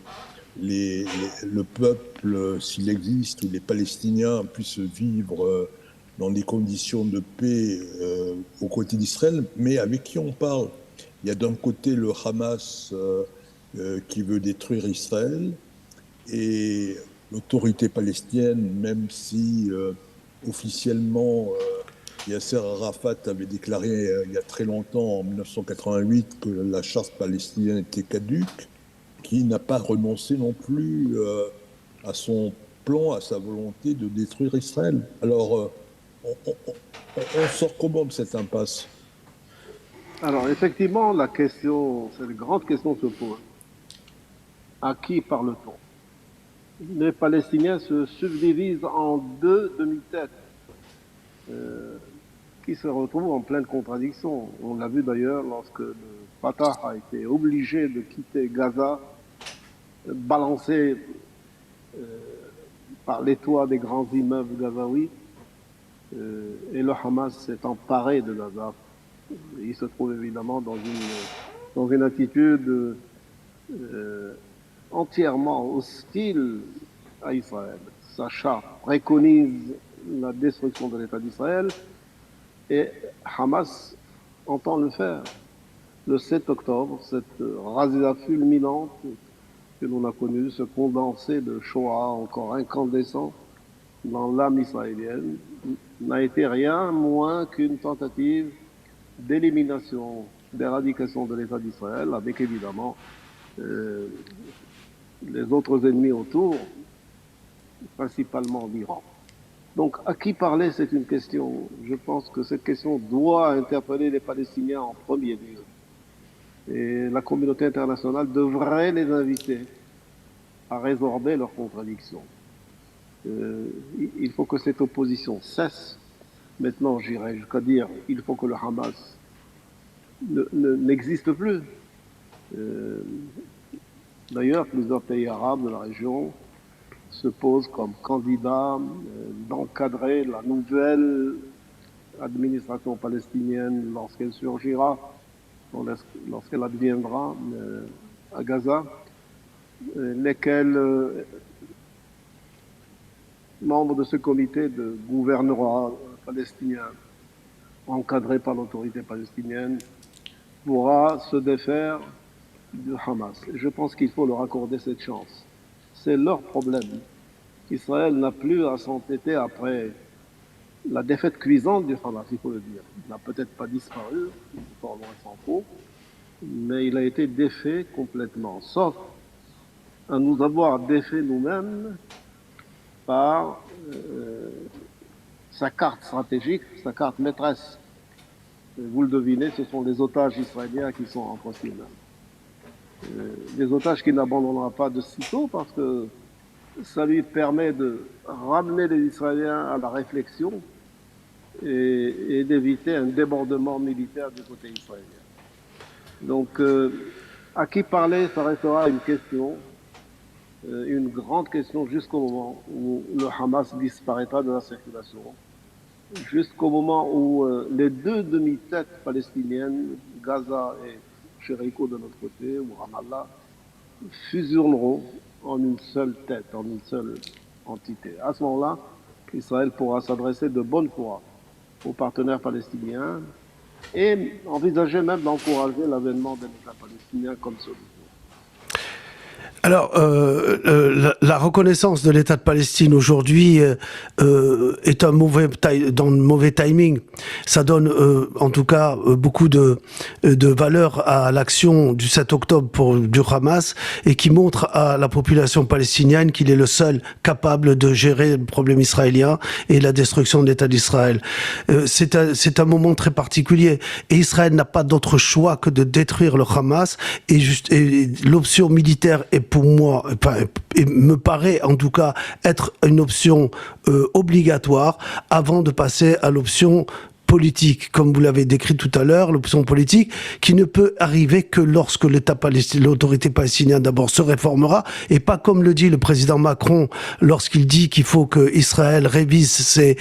le peuple, s'il existe, ou les Palestiniens puissent vivre dans des conditions de paix aux côtés d'Israël, mais avec qui on parle? Il y a d'un côté le Hamas qui veut détruire Israël, et l'autorité palestinienne, même si officiellement Yasser Arafat avait déclaré il y a très longtemps, en 1988, que la charte palestinienne était caduque, qui n'a pas renoncé non plus à son plan, à sa volonté de détruire Israël. Alors, on sort comment de cette impasse? Alors, effectivement, la question, cette grande question se pose. À qui parle-t-on? Les Palestiniens se subdivisent en deux demi-têtes qui se retrouvent en pleine contradiction. On l'a vu d'ailleurs lorsque le Fatah a été obligé de quitter Gaza, balancé par les toits des grands immeubles gazaouis, et le Hamas s'est emparé de Gaza. Il se trouve évidemment dans une attitude entièrement hostile à Israël. Sa charte préconise la destruction de l'État d'Israël et Hamas entend le faire. Le 7 octobre, cette razzia fulminante que l'on a connue, ce condensé de Shoah encore incandescent dans l'âme israélienne, n'a été rien moins qu'une tentative d'élimination, d'éradication de l'État d'Israël, avec évidemment les autres ennemis autour, principalement l'Iran. Donc, à qui parler, c'est une question. Je pense que cette question doit interpeller les Palestiniens en premier lieu. Et la communauté internationale devrait les inviter à résorber leurs contradictions. Il faut que cette opposition cesse. Maintenant, j'irai jusqu'à dire il faut que le Hamas n'existe plus. D'ailleurs, plusieurs pays arabes de la région se posent comme candidats d'encadrer la nouvelle administration palestinienne lorsqu'elle surgira, lorsqu'elle adviendra à Gaza, lesquels membres de ce comité de gouvernorat palestinien encadré par l'autorité palestinienne pourra se défaire du Hamas. Je pense qu'il faut leur accorder cette chance. C'est leur problème. Israël n'a plus à s'entêter après la défaite cuisante du Hamas, il faut le dire. Il n'a peut-être pas disparu, fort loin s'en faut, mais il a été défait complètement, sauf à nous avoir défait nous-mêmes par sa carte stratégique, sa carte maîtresse. Vous le devinez, ce sont les otages israéliens qui sont entre ses mains. Des otages qu'il n'abandonnera pas de sitôt parce que ça lui permet de ramener les Israéliens à la réflexion et d'éviter un débordement militaire du côté israélien. Donc, à qui parler, ça restera une question, une grande question jusqu'au moment où le Hamas disparaîtra de la circulation, jusqu'au moment où les deux demi-têtes palestiniennes, Gaza et Jéricho de notre côté, ou Ramallah, fusionneront en une seule tête, en une seule entité. À ce moment-là, Israël pourra s'adresser de bonne foi aux partenaires palestiniens et envisager même d'encourager l'avènement d'un État palestinien comme solution. Alors, la reconnaissance de l'État de Palestine aujourd'hui est dans le mauvais timing. Ça donne, en tout cas, beaucoup de valeur à l'action du 7 octobre du Hamas et qui montre à la population palestinienne qu'il est le seul capable de gérer le problème israélien et la destruction de l'État d'Israël. C'est un moment très particulier et Israël n'a pas d'autre choix que de détruire le Hamas et l'option militaire est pour moi, et me paraît en tout cas être une option obligatoire avant de passer à l'option politique, comme vous l'avez décrit tout à l'heure, l'option politique qui ne peut arriver que lorsque l'autorité palestinienne d'abord se réformera et pas comme le dit le président Macron lorsqu'il dit qu'il faut que Israël révise ses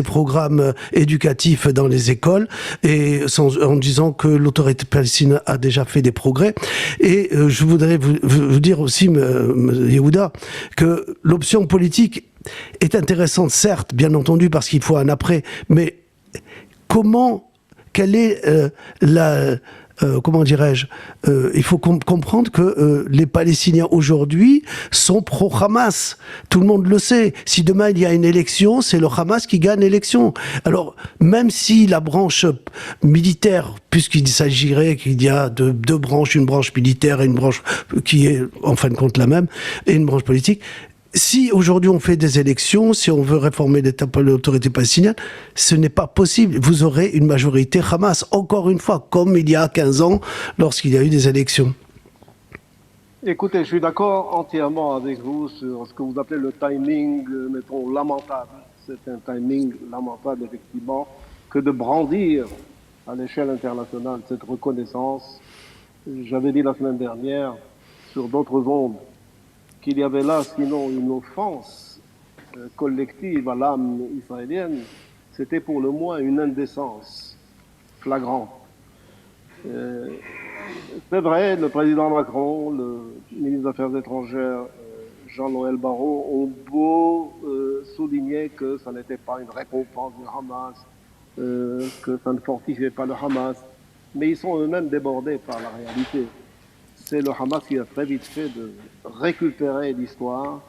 programmes éducatifs dans les écoles et en disant que l'autorité palestinienne a déjà fait des progrès. Et je voudrais vous dire aussi, Yehuda, que l'option politique est intéressante, certes, bien entendu, parce qu'il faut un après, mais quelle est comment dirais-je, il faut comprendre que les Palestiniens aujourd'hui sont pro-Hamas. Tout le monde le sait. Si demain il y a une élection, c'est le Hamas qui gagne l'élection. Alors, même si la branche militaire, puisqu'il s'agirait qu'il y a deux branches, une branche militaire et une branche qui est en fin de compte la même, et une branche politique, si aujourd'hui on fait des élections, si on veut réformer l'autorité palestinienne, ce n'est pas possible. Vous aurez une majorité Hamas, encore une fois, comme il y a 15 ans, lorsqu'il y a eu des élections. Écoutez, je suis d'accord entièrement avec vous sur ce que vous appelez le timing, mettons, lamentable. C'est un timing lamentable, effectivement, que de brandir à l'échelle internationale cette reconnaissance. J'avais dit la semaine dernière, sur d'autres ondes, qu'il y avait là, sinon, une offense collective à l'âme israélienne, c'était pour le moins une indécence flagrante. C'est vrai, le président Macron, le ministre des Affaires étrangères, Jean-Noël Barrot, ont beau souligner que ça n'était pas une récompense du Hamas, que ça ne fortifiait pas le Hamas, mais ils sont eux-mêmes débordés par la réalité. C'est le Hamas qui a très vite fait de récupérer l'histoire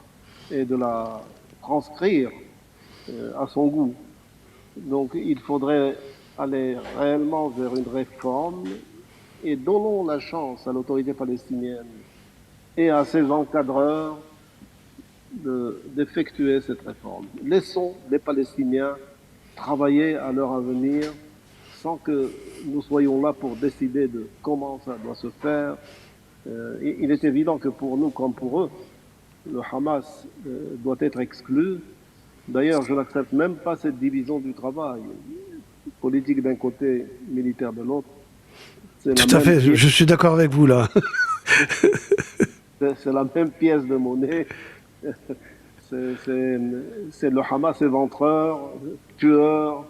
et de la transcrire à son goût. Donc il faudrait aller réellement vers une réforme et donnons la chance à l'autorité palestinienne et à ses encadreurs d'effectuer cette réforme. Laissons les Palestiniens travailler à leur avenir sans que nous soyons là pour décider de comment ça doit se faire. Il est évident que pour nous comme pour eux, le Hamas doit être exclu. D'ailleurs, je n'accepte même pas cette division du travail, politique d'un côté, militaire de l'autre. Tout à fait, je suis d'accord avec vous là. C'est la même pièce de monnaie. C'est le Hamas éventreur, tueur,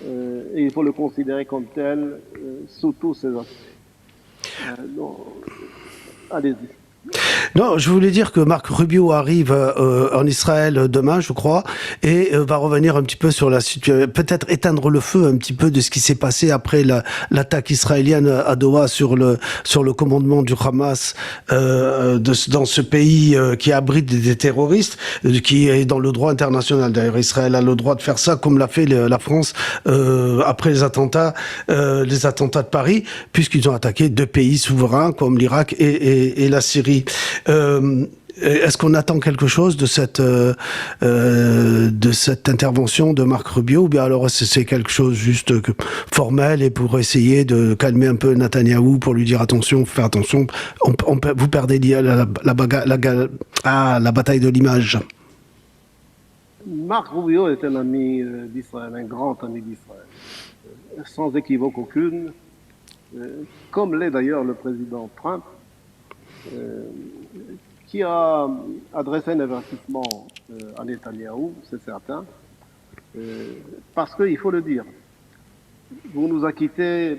et il faut le considérer comme tel sous tous ses aspects. Allez-y. Non, je voulais dire que Marc Rubio arrive en Israël demain, je crois, et va revenir un petit peu sur la situation, peut-être éteindre le feu un petit peu de ce qui s'est passé après l'attaque israélienne à Doha sur le commandement du Hamas dans ce pays qui abrite des terroristes, qui est dans le droit international. D'ailleurs, Israël a le droit de faire ça, comme l'a fait la France après les attentats de Paris, puisqu'ils ont attaqué deux pays souverains comme l'Irak et la Syrie. Est-ce qu'on attend quelque chose de cette intervention de Marc Rubio, ou bien alors c'est quelque chose juste formel et pour essayer de calmer un peu Netanyahou, pour lui dire attention, faire attention, vous perdez la bataille de l'image. Marc Rubio est un ami d'Israël, un grand ami d'Israël, sans équivoque aucune, comme l'est d'ailleurs le président Trump, qui a adressé un avertissement à Netanyahou, c'est certain, parce qu'il faut le dire, vous nous acquittez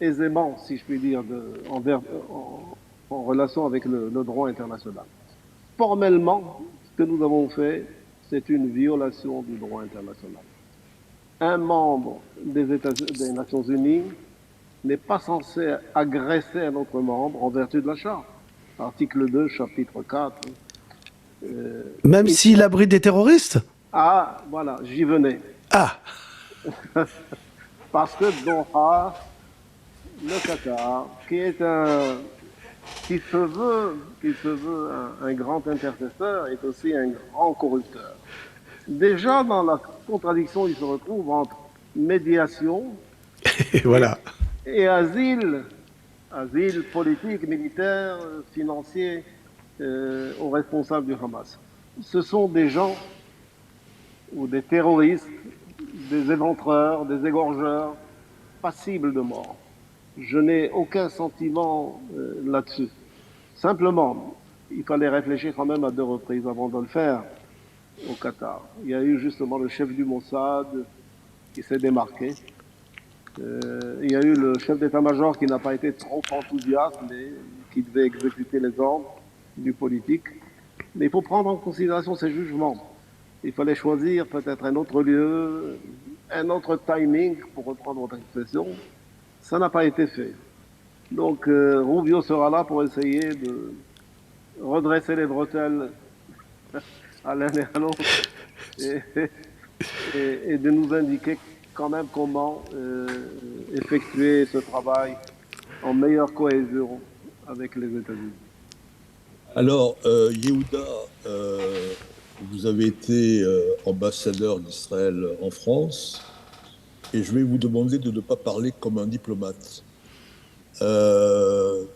aisément, si je puis dire, en relation avec le droit international. Formellement, ce que nous avons fait, c'est une violation du droit international. Un membre des Nations Unies n'est pas censé agresser un autre membre en vertu de la charte. article 2, chapitre 4. Même Et- s'il abrite des terroristes? Ah, voilà, j'y venais. Ah, Parce que Doha, le Qatar, qui se veut un grand intercesseur, est aussi un grand corrupteur. Déjà, dans la contradiction, il se retrouve entre médiation et voilà. et asile politique, militaire, financier aux responsables du Hamas. Ce sont des gens ou des terroristes, des éventreurs, des égorgeurs, passibles de mort. Je n'ai aucun sentiment là-dessus. Simplement, il fallait réfléchir quand même à 2 reprises avant de le faire au Qatar. Il y a eu justement le chef du Mossad qui s'est démarqué. Il y a eu le chef d'état-major qui n'a pas été trop enthousiaste, mais qui devait exécuter les ordres du politique. Mais il faut prendre en considération ces jugements. Il fallait choisir peut-être un autre lieu, un autre timing, pour reprendre votre expression. Ça n'a pas été fait. Donc Rubio sera là pour essayer de redresser les bretelles à l'un et à l'autre et, et de nous indiquer quand même comment effectuer ce travail en meilleure cohésion avec les États-Unis. Alors, Yehuda, vous avez été ambassadeur d'Israël en France, et je vais vous demander de ne pas parler comme un diplomate. Je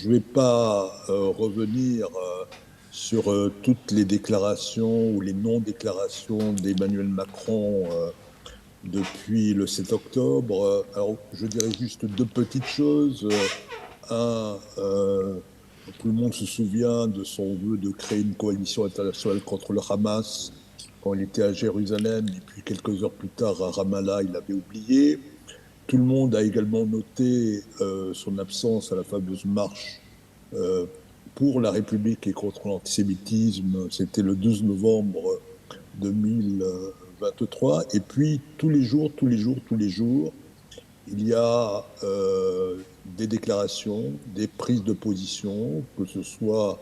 ne vais pas revenir sur toutes les déclarations ou les non-déclarations d'Emmanuel Macron depuis le 7 octobre. Alors, je dirais juste 2 petites choses. Tout le monde se souvient de son vœu de créer une coalition internationale contre le Hamas quand il était à Jérusalem, et puis quelques heures plus tard à Ramallah, il l'avait oublié. Tout le monde a également noté son absence à la fameuse marche pour la République et contre l'antisémitisme. C'était le 12 novembre 2023. Et puis, tous les jours, il y a des déclarations, des prises de position, que ce soit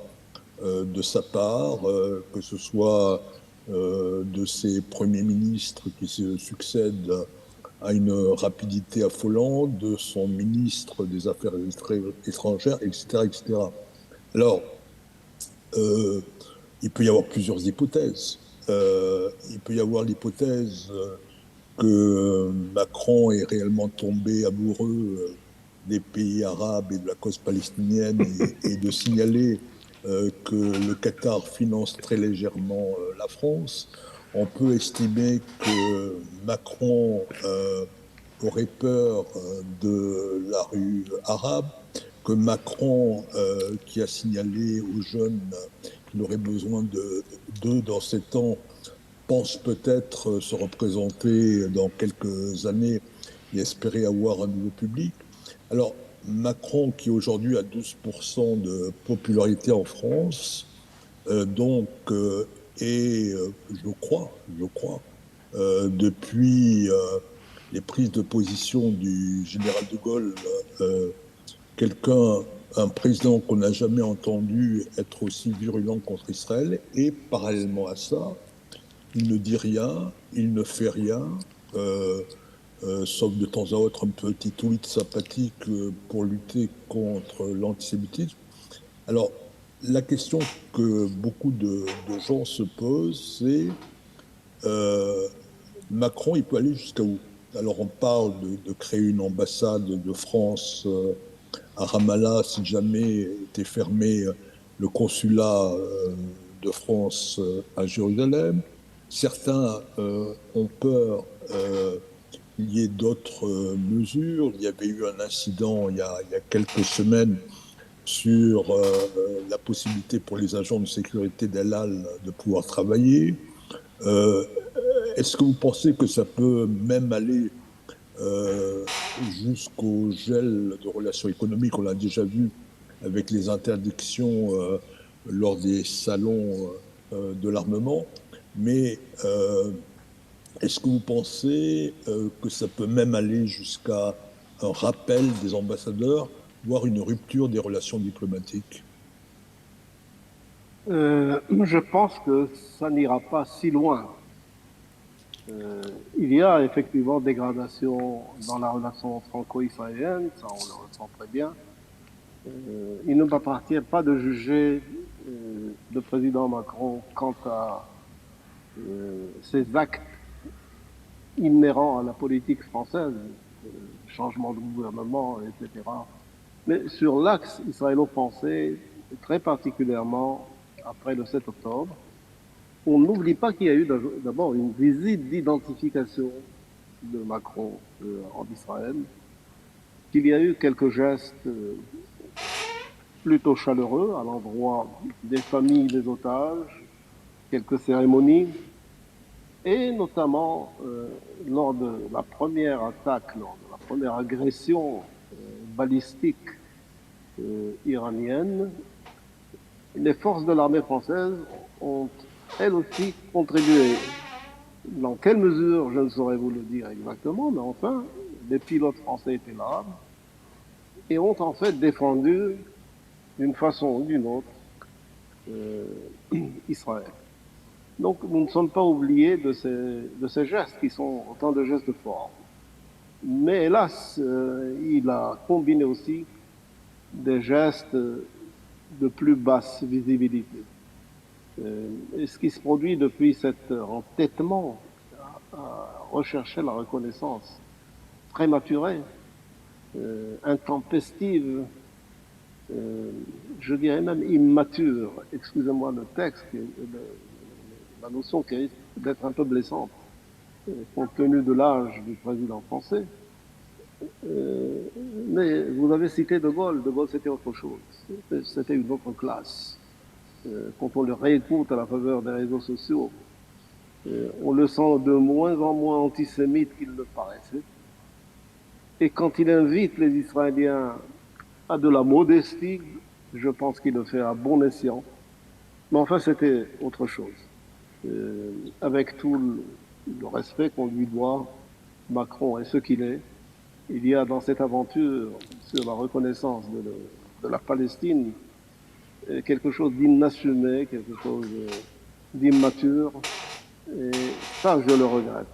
de sa part, que ce soit de ses premiers ministres qui se succèdent à une rapidité affolante, de son ministre des Affaires étrangères, etc. etc. Alors, il peut y avoir plusieurs hypothèses. Il peut y avoir l'hypothèse que Macron est réellement tombé amoureux des pays arabes et de la cause palestinienne, et de signaler que le Qatar finance très légèrement la France. On peut estimer que Macron aurait peur de la rue arabe, que Macron, qui a signalé aux jeunes qu'il aurait besoin d'eux dans ces temps, pense peut-être se représenter dans quelques années et espérer avoir un nouveau public. Alors, Macron, qui aujourd'hui a 12% de popularité en France, donc est, je crois, depuis les prises de position du général de Gaulle, un président qu'on n'a jamais entendu être aussi virulent contre Israël, et parallèlement à ça, il ne dit rien, il ne fait rien, sauf de temps à autre un petit tweet sympathique pour lutter contre l'antisémitisme. Alors, la question que beaucoup de gens se posent, c'est Macron, il peut aller jusqu'à où? Alors, on parle de créer une ambassade de France à Ramallah si jamais était fermé le consulat de France à Jérusalem. Certains ont peur qu'il y ait d'autres mesures. Il y avait eu un incident il y a quelques semaines sur la possibilité pour les agents de sécurité d'El Al de pouvoir travailler. Est-ce que vous pensez que ça peut même aller jusqu'au gel de relations économiques? On l'a déjà vu avec les interdictions lors des salons de l'armement. Mais est-ce que vous pensez que ça peut même aller jusqu'à un rappel des ambassadeurs, voire une rupture des relations diplomatiques? Je pense que ça n'ira pas si loin. Il y a effectivement dégradation dans la relation franco-israélienne, ça on le ressent très bien. Il ne m'appartient pas de juger le président Macron quant à ses actes inhérents à la politique française, changement de gouvernement, etc. Mais sur l'axe israélo-français, très particulièrement après le 7 octobre, on n'oublie pas qu'il y a eu d'abord une visite d'identification de Macron en Israël, qu'il y a eu quelques gestes plutôt chaleureux à l'endroit des familles des otages, quelques cérémonies, et notamment lors de la première attaque, lors de la première agression balistique iranienne, les forces de l'armée française ont elles aussi contribué. Dans quelle mesure, je ne saurais vous le dire exactement, mais enfin, les pilotes français étaient là et ont en fait défendu d'une façon ou d'une autre Israël. Donc nous ne sommes pas oubliés de ces gestes qui sont autant de gestes forts. Mais hélas, il a combiné aussi des gestes de plus basse visibilité. Et ce qui se produit depuis cet entêtement à rechercher la reconnaissance prématurée, intempestive, je dirais même immature, excusez-moi le texte, la notion qui risque d'être un peu blessante, compte tenu de l'âge du président français. Mais vous avez cité De Gaulle. De Gaulle, c'était autre chose. C'était une autre classe. Quand on le réécoute à la faveur des réseaux sociaux, on le sent de moins en moins antisémite qu'il ne paraissait. Et quand il invite les Israéliens à de la modestie, je pense qu'il le fait à bon escient. Mais enfin, c'était autre chose. Avec tout le respect qu'on lui doit, Macron est ce qu'il est. Il y a dans cette aventure sur la reconnaissance de la Palestine quelque chose d'inassumé, quelque chose d'immature. Et ça, je le regrette.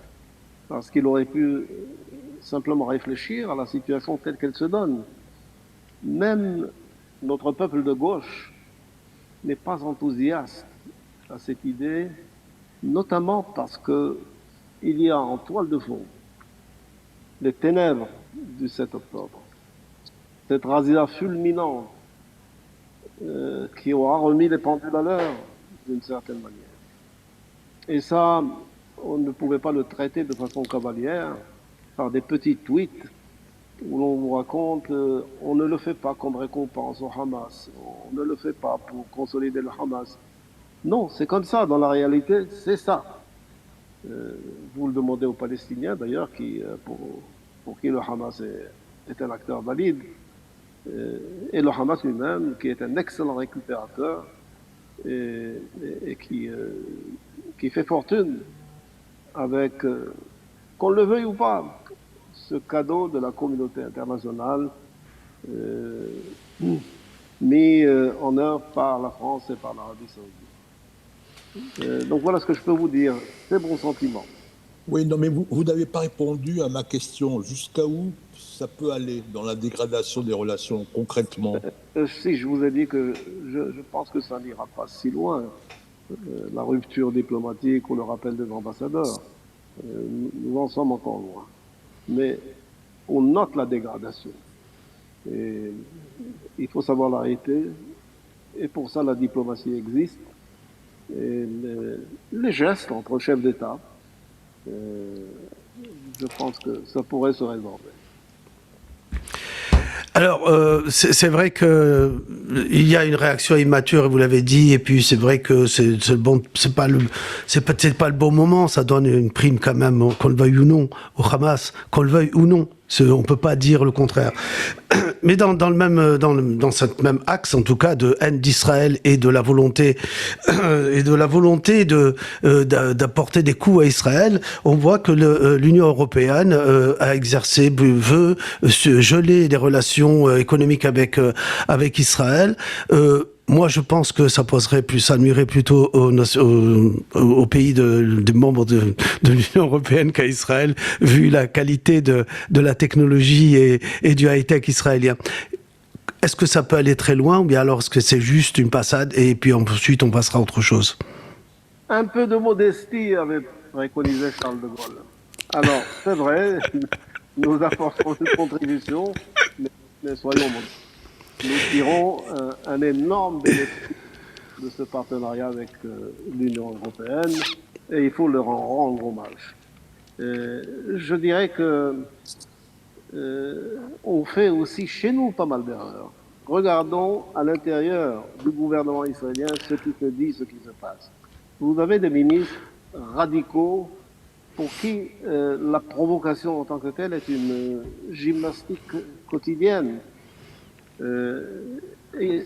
Parce qu'il aurait pu simplement réfléchir à la situation telle qu'elle se donne. Même notre peuple de gauche n'est pas enthousiaste à cette idée, notamment parce qu'il y a en toile de fond les ténèbres du 7 octobre, cette razzia fulminante qui aura remis les pendules à l'heure d'une certaine manière. Et ça, on ne pouvait pas le traiter de façon cavalière par des petits tweets où l'on vous raconte on ne le fait pas comme récompense au Hamas, on ne le fait pas pour consolider le Hamas. Non, c'est comme ça, dans la réalité, c'est ça. Vous le demandez aux Palestiniens d'ailleurs, pour qui le Hamas est un acteur valide, et le Hamas lui-même, qui est un excellent récupérateur et qui fait fortune avec, qu'on le veuille ou pas, ce cadeau de la communauté internationale mis en œuvre par la France et par l'Arabie Saoudite. Donc voilà ce que je peux vous dire. C'est bon sentiment. Oui, non, mais vous n'avez pas répondu à ma question. Jusqu'à où ça peut aller dans la dégradation des relations, concrètement? Si je vous ai dit que je pense que ça n'ira pas si loin, la rupture diplomatique ou le rappel des ambassadeurs, nous en sommes encore loin. Mais on note la dégradation. Et il faut savoir l'arrêter. Et pour ça, la diplomatie existe. Et les gestes entre chefs d'État, je pense que ça pourrait se résorber. Alors, c'est vrai que il y a une réaction immature, et vous l'avez dit, et puis c'est vrai que c'est peut-être pas le bon moment. Ça donne une prime quand même, qu'on le veuille ou non, au Hamas, qu'on le veuille ou non. On peut pas dire le contraire. Mais dans cette même axe, en tout cas, de haine d'Israël et de la volonté d'apporter des coups à Israël, on voit que l'Union européenne veut geler les relations économiques avec Israël. Moi, je pense que ça nuirait plutôt aux pays des membres de l'Union européenne qu'à Israël, vu la qualité de la technologie et du high-tech israélien. Est-ce que ça peut aller très loin, ou bien alors est-ce que c'est juste une passade et puis ensuite on passera à autre chose? Un peu de modestie avait préconisé Charles de Gaulle. Alors, c'est vrai, nous apportons une contribution, mais soyons modestes. Nous tirons un énorme bénéfice de ce partenariat avec l'Union européenne et il faut leur en rendre hommage. Je dirais que on fait aussi chez nous pas mal d'erreurs. Regardons à l'intérieur du gouvernement israélien ce qui se dit, ce qui se passe. Vous avez des ministres radicaux pour qui la provocation en tant que telle est une gymnastique quotidienne. Et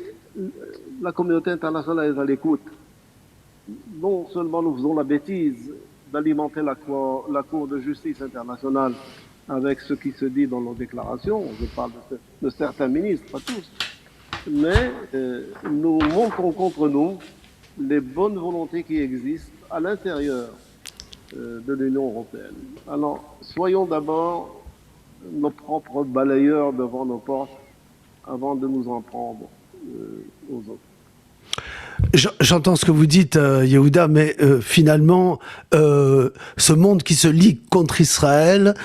la communauté internationale est à l'écoute. Non seulement nous faisons la bêtise d'alimenter la Cour de justice internationale avec ce qui se dit dans nos déclarations, je parle de certains ministres, pas tous, mais nous montrons contre nous les bonnes volontés qui existent à l'intérieur de l'Union européenne. Alors, soyons d'abord nos propres balayeurs devant nos portes avant de nous en prendre aux autres. J'entends ce que vous dites, Yehuda, mais finalement, ce monde qui se lie contre Israël,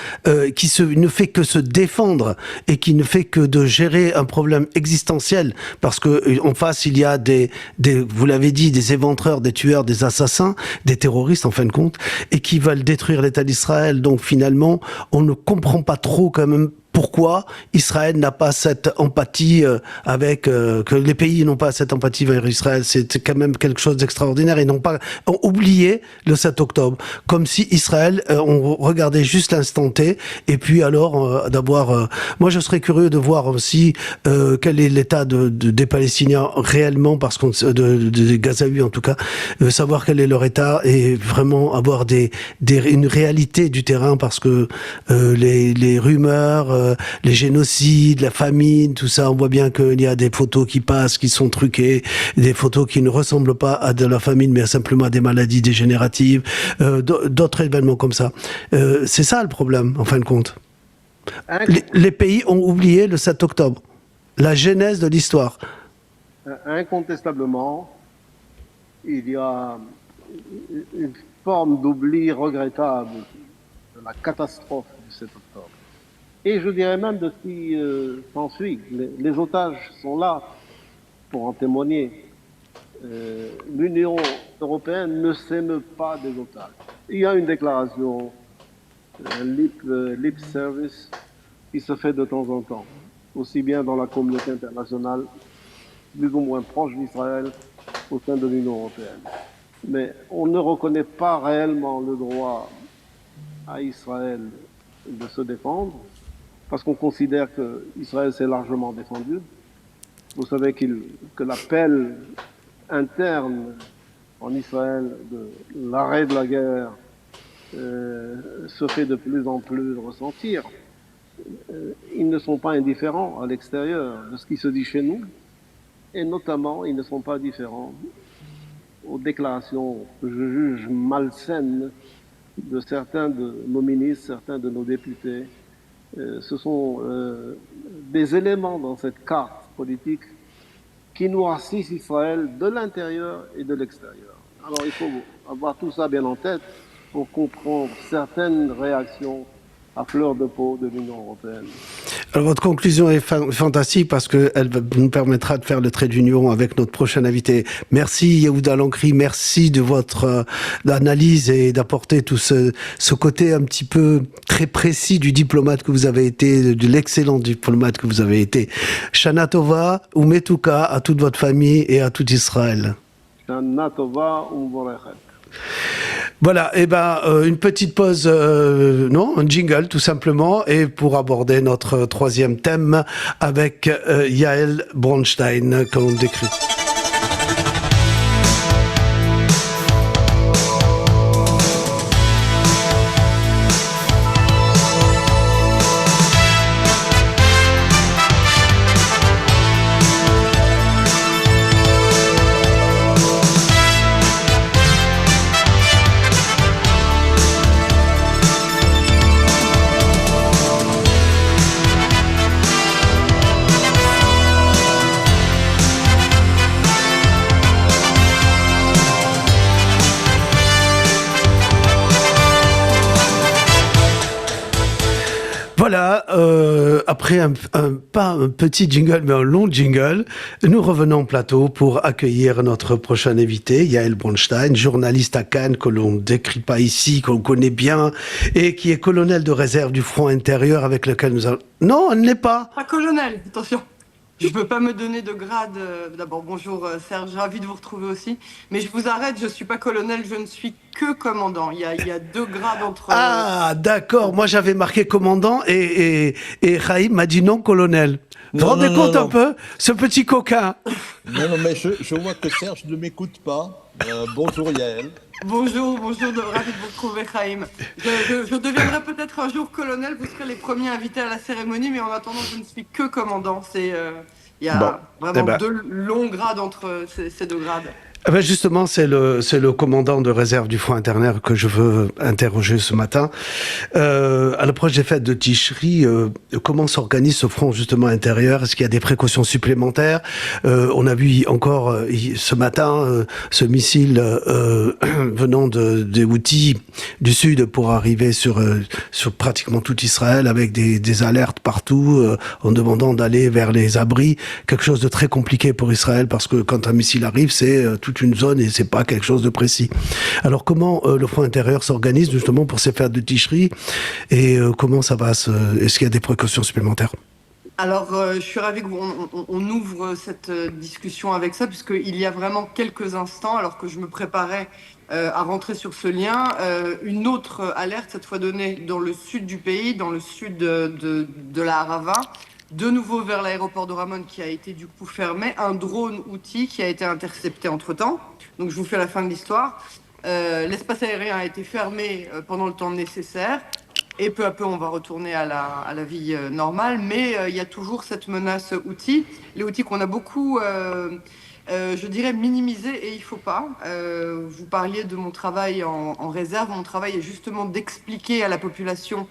qui ne fait que se défendre et qui ne fait que de gérer un problème existentiel, parce que en face il y a vous l'avez dit, des éventreurs, des tueurs, des assassins, des terroristes en fin de compte, et qui veulent détruire l'État d'Israël. Donc finalement, on ne comprend pas trop quand même pourquoi Israël n'a pas cette empathie que les pays n'ont pas cette empathie vers Israël. C'est quand même quelque chose d'extraordinaire. Ils n'ont pas oublié le 7 octobre. Comme si Israël, on regardait juste l'instant T, et puis alors moi je serais curieux de voir aussi quel est l'état des Palestiniens réellement, parce qu'on des Gazaouis en tout cas, savoir quel est leur état et vraiment avoir une réalité du terrain, parce que les rumeurs, les génocides, la famine, tout ça, on voit bien qu'il y a des photos qui passent, qui sont truquées, des photos qui ne ressemblent pas à de la famine, mais simplement à des maladies dégénératives, d'autres événements comme ça. C'est ça le problème, en fin de compte. Les pays ont oublié le 7 octobre, la genèse de l'histoire. Incontestablement, il y a une forme d'oubli regrettable de la catastrophe du 7 octobre. Et je dirais même de ce qui s'ensuit. Les otages sont là pour en témoigner. L'Union européenne ne s'émeut pas des otages. Il y a une déclaration, un lip service, qui se fait de temps en temps, aussi bien dans la communauté internationale, plus ou moins proche d'Israël, au sein de l'Union européenne. Mais on ne reconnaît pas réellement le droit à Israël de se défendre, parce qu'on considère qu'Israël s'est largement défendu. Vous savez que l'appel interne en Israël de l'arrêt de la guerre se fait de plus en plus ressentir. Ils ne sont pas indifférents à l'extérieur de ce qui se dit chez nous, et notamment ils ne sont pas différents aux déclarations que je juge malsaines de certains de nos ministres, certains de nos députés. Ce sont des éléments dans cette carte politique qui noircissent Israël de l'intérieur et de l'extérieur. Alors il faut avoir tout ça bien en tête pour comprendre certaines réactions à fleur de peau de l'Union européenne. Alors votre conclusion est fantastique, parce qu'elle nous permettra de faire le trait d'union avec notre prochain invité. Merci Yehuda Lancri, merci de votre analyse et d'apporter tout ce côté un petit peu très précis du diplomate que vous avez été, de l'excellent diplomate que vous avez été. Shana Tova, Umetuka à toute votre famille et à tout Israël. Shana Tova Umevorechet. Voilà, une petite pause, un jingle tout simplement, et pour aborder notre troisième thème avec Yael Bronstein, qu'on décrit. Voilà, après pas un petit jingle, mais un long jingle, nous revenons au plateau pour accueillir notre prochain invité, Yael Bronstein, journaliste à Cannes, que l'on ne décrit pas ici, qu'on connaît bien, et qui est colonel de réserve du Front intérieur avec lequel nous allons... Non, elle ne l'est pas. Pas colonel, attention. Je ne peux pas me donner de grade. D'abord, bonjour Serge, ravi de vous retrouver aussi. Mais je vous arrête, je ne suis pas colonel, je ne suis que commandant. Il y a 2 grades entre... Ah, d'accord, moi j'avais marqué commandant et Raïm m'a dit non, colonel. Vous vous rendez compte un peu, ce petit coquin? Non, mais je vois que Serge ne m'écoute pas. Bonjour Yael. Bonjour, ravi de vous retrouver, Raïm. Je deviendrai peut-être un jour colonel, vous serez les premiers invités à la cérémonie, mais en attendant, je ne suis que commandant. Il y a vraiment 2 longs grades entre ces 2 grades. Eh ben justement, c'est le commandant de réserve du Front intérieur que je veux interroger ce matin. À l'approche des fêtes de Tishri, comment s'organise ce front justement intérieur? Est-ce qu'il y a des précautions supplémentaires? On a vu encore ce matin ce missile venant des Houthis du sud pour arriver sur pratiquement tout Israël avec des alertes partout en demandant d'aller vers les abris. Quelque chose de très compliqué pour Israël parce que quand un missile arrive, c'est toute une zone et c'est pas quelque chose de précis. Alors comment le Front intérieur s'organise justement pour ces fêtes de Tishri et comment ça va est-ce qu'il y a des précautions supplémentaires? Alors, je suis ravie qu'on ouvre cette discussion avec ça, puisqu'il y a vraiment quelques instants, alors que je me préparais à rentrer sur ce lien, une autre alerte, cette fois donnée dans le sud du pays, dans le sud de la Harava, de nouveau vers l'aéroport de Ramon qui a été du coup fermé, un drone Houthi qui a été intercepté entre-temps. Donc je vous fais la fin de l'histoire. L'espace aérien a été fermé pendant le temps nécessaire. Et peu à peu, on va retourner à la vie normale. Mais il y a toujours cette menace Houthi. Les Houthis qu'on a beaucoup, je dirais, minimisé et il ne faut pas. Vous parliez de mon travail en réserve. Mon travail est justement d'expliquer à la population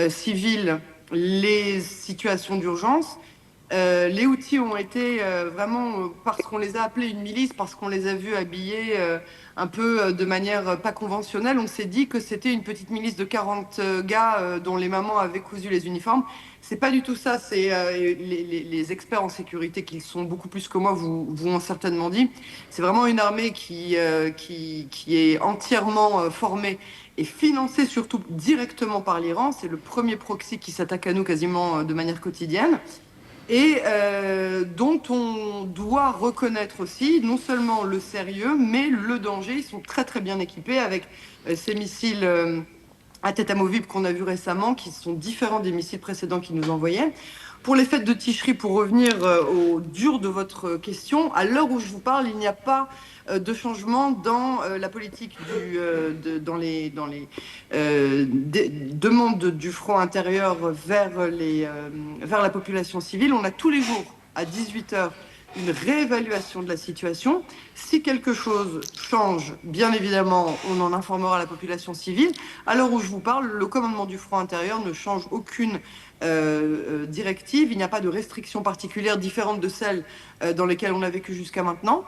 civile les situations d'urgence. Les Houthis ont été vraiment, parce qu'on les a appelés une milice, parce qu'on les a vus habillés un peu de manière pas conventionnelle, on s'est dit que c'était une petite milice de 40 gars dont les mamans avaient cousu les uniformes. C'est pas du tout ça, c'est les experts en sécurité qui sont beaucoup plus que moi vous ont certainement dit. C'est vraiment une armée qui est entièrement formée et financée surtout directement par l'Iran. C'est le premier proxy qui s'attaque à nous quasiment de manière quotidienne. Et dont on doit reconnaître aussi non seulement le sérieux, mais le danger. Ils sont très très bien équipés avec ces missiles à tête amovible qu'on a vu récemment, qui sont différents des missiles précédents qu'ils nous envoyaient. Pour les fêtes de Tishri, pour revenir au dur de votre question, à l'heure où je vous parle, il n'y a pas de changement dans la politique dans les demandes du front intérieur vers la population civile. On a tous les jours à 18h une réévaluation de la situation. Si quelque chose change, bien évidemment, on en informera la population civile. À l'heure où je vous parle, le commandement du front intérieur ne change aucune directive. Il n'y a pas de restrictions particulières différentes de celles dans lesquelles on a vécu jusqu'à maintenant.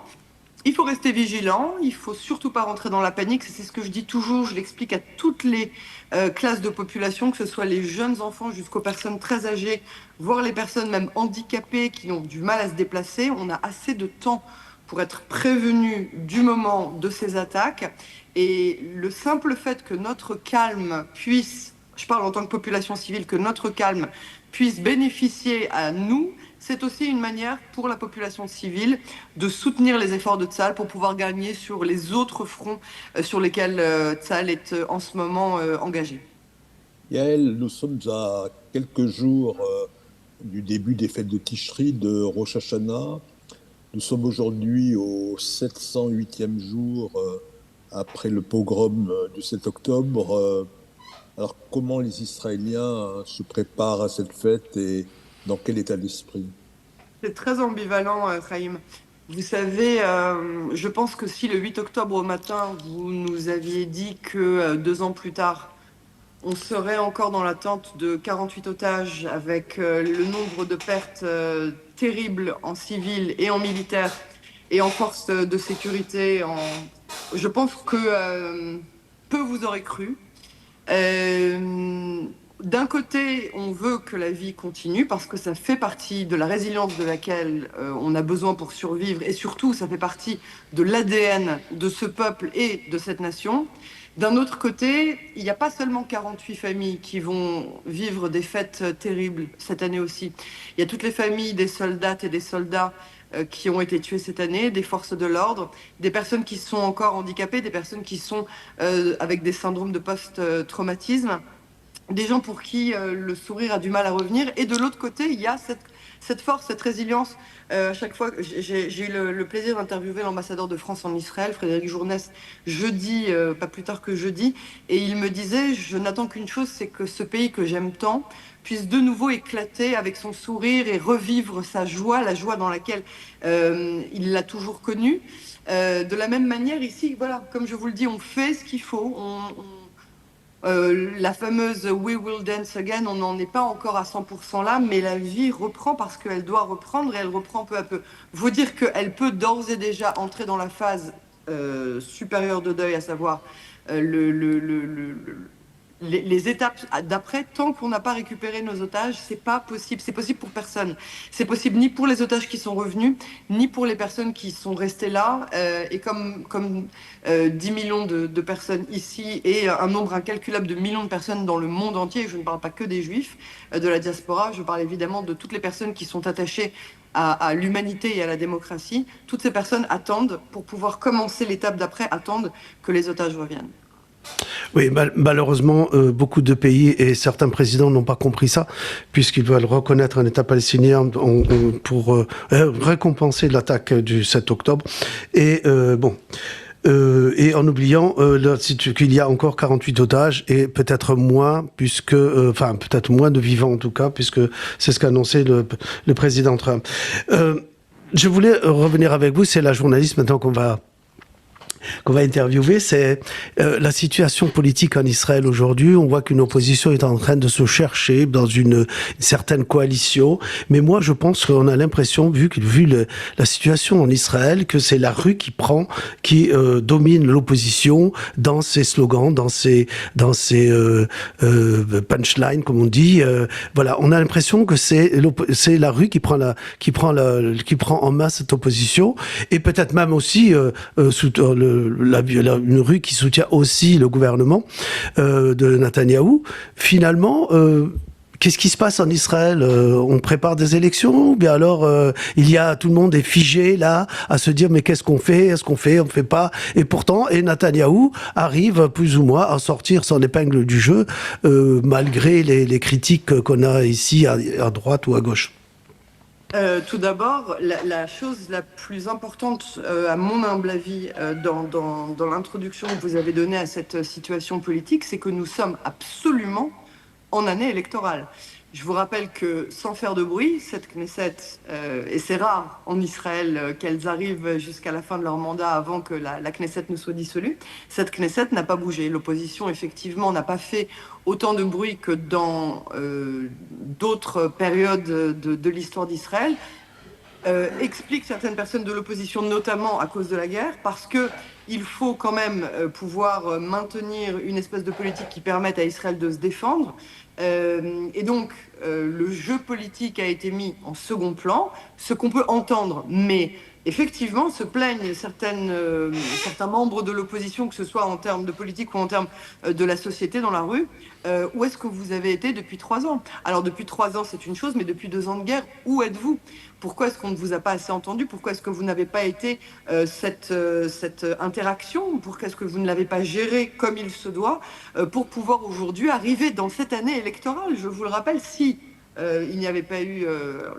Il faut rester vigilant, il ne faut surtout pas rentrer dans la panique. C'est ce que je dis toujours, je l'explique à toutes les classes de population, que ce soit les jeunes enfants jusqu'aux personnes très âgées, voire les personnes même handicapées qui ont du mal à se déplacer. On a assez de temps pour être prévenus du moment de ces attaques. Et le simple fait que notre calme puisse, je parle en tant que population civile, que notre calme puisse bénéficier à nous, c'est aussi une manière pour la population civile de soutenir les efforts de Tsahal pour pouvoir gagner sur les autres fronts sur lesquels Tsahal est en ce moment engagé. Yael, nous sommes à quelques jours du début des fêtes de Tishri, de Rosh Hashanah. Nous sommes aujourd'hui au 708e jour après le pogrom du 7 octobre. Alors comment les Israéliens se préparent à cette fête et dans quel état d'esprit? C'est très ambivalent, Raïm. Vous savez, je pense que si le 8 octobre au matin, vous nous aviez dit que 2 ans plus tard, on serait encore dans l'attente de 48 otages avec le nombre de pertes terribles en civil et en militaire et en forces de sécurité, je pense que peu vous aurez cru. d'un côté, on veut que la vie continue parce que ça fait partie de la résilience de laquelle on a besoin pour survivre et surtout, ça fait partie de l'ADN de ce peuple et de cette nation. D'un autre côté, il n'y a pas seulement 48 familles qui vont vivre des fêtes terribles cette année aussi. Il y a toutes les familles des soldates et des soldats qui ont été tués cette année, des forces de l'ordre, des personnes qui sont encore handicapées, des personnes qui sont avec des syndromes de post-traumatisme, des gens pour qui le sourire a du mal à revenir. Et de l'autre côté, il y a cette force, cette résilience. À chaque fois, j'ai eu le plaisir d'interviewer l'ambassadeur de France en Israël, Frédéric Journès, jeudi, pas plus tard que jeudi, et il me disait, je n'attends qu'une chose, c'est que ce pays que j'aime tant puisse de nouveau éclater avec son sourire et revivre sa joie, la joie dans laquelle il l'a toujours connue. De la même manière, ici, voilà, comme je vous le dis, on fait ce qu'il faut. La fameuse We Will Dance Again, on n'en est pas encore à 100% là, mais la vie reprend parce qu'elle doit reprendre et elle reprend peu à peu. Vous dire qu'elle peut d'ores et déjà entrer dans la phase supérieure de deuil, à savoir les étapes d'après, tant qu'on n'a pas récupéré nos otages, c'est pas possible. C'est possible pour personne. C'est possible ni pour les otages qui sont revenus, ni pour les personnes qui sont restées là. Et comme 10 millions de personnes ici et un nombre incalculable de millions de personnes dans le monde entier, je ne parle pas que des juifs, de la diaspora, je parle évidemment de toutes les personnes qui sont attachées à l'humanité et à la démocratie. Toutes ces personnes attendent, pour pouvoir commencer l'étape d'après, attendent que les otages reviennent. Oui, malheureusement, beaucoup de pays et certains présidents n'ont pas compris ça, puisqu'ils veulent reconnaître un État palestinien pour récompenser l'attaque du 7 octobre. Et et en oubliant qu'il y a encore 48 otages et peut-être moins, peut-être moins de vivants en tout cas, puisque c'est ce qu'a annoncé le président Trump. Je voulais revenir avec vous, c'est la journaliste maintenant qu'on va interviewer, c'est la situation politique en Israël aujourd'hui. On voit qu'une opposition est en train de se chercher dans une certaine coalition. Mais moi, je pense qu'on a l'impression, vu la situation en Israël, que c'est la rue qui domine l'opposition dans ses slogans, dans ses punchlines, comme on dit. Voilà, on a l'impression que c'est la rue qui prend en main cette opposition, et peut-être même aussi une rue qui soutient aussi le gouvernement de Netanyahou. Finalement, qu'est-ce qui se passe en Israël? On prépare des élections, ou bien alors tout le monde est figé là à se dire mais qu'est-ce qu'on fait? Est-ce qu'on fait? On ne fait pas? Et pourtant, Netanyahou arrive plus ou moins à sortir son épingle du jeu malgré les critiques qu'on a ici à droite ou à gauche. Tout d'abord, la chose la plus importante, à mon humble avis, dans l'introduction que vous avez donnée à cette situation politique, c'est que nous sommes absolument en année électorale. Je vous rappelle que, sans faire de bruit, cette Knesset, et c'est rare en Israël qu'elles arrivent jusqu'à la fin de leur mandat avant que la Knesset ne soit dissolue, cette Knesset n'a pas bougé. L'opposition, effectivement, n'a pas fait autant de bruit que dans d'autres périodes de l'histoire d'Israël. Explique certaines personnes de l'opposition, notamment à cause de la guerre, parce qu'il faut quand même pouvoir maintenir une espèce de politique qui permette à Israël de se défendre. Et donc, le jeu politique a été mis en second plan, ce qu'on peut entendre, mais effectivement, se plaignent certains membres de l'opposition, que ce soit en termes de politique ou en termes de la société dans la rue. Où est-ce que vous avez été depuis 3 ans? Alors, depuis 3 ans, c'est une chose, mais depuis 2 ans de guerre, où êtes-vous? Pourquoi est-ce qu'on ne vous a pas assez entendu? Pourquoi est-ce que vous n'avez pas été cette interaction? Pourquoi est-ce que vous ne l'avez pas gérée comme il se doit pour pouvoir aujourd'hui arriver dans cette année électorale? Je vous le rappelle, si il n'y avait pas eu...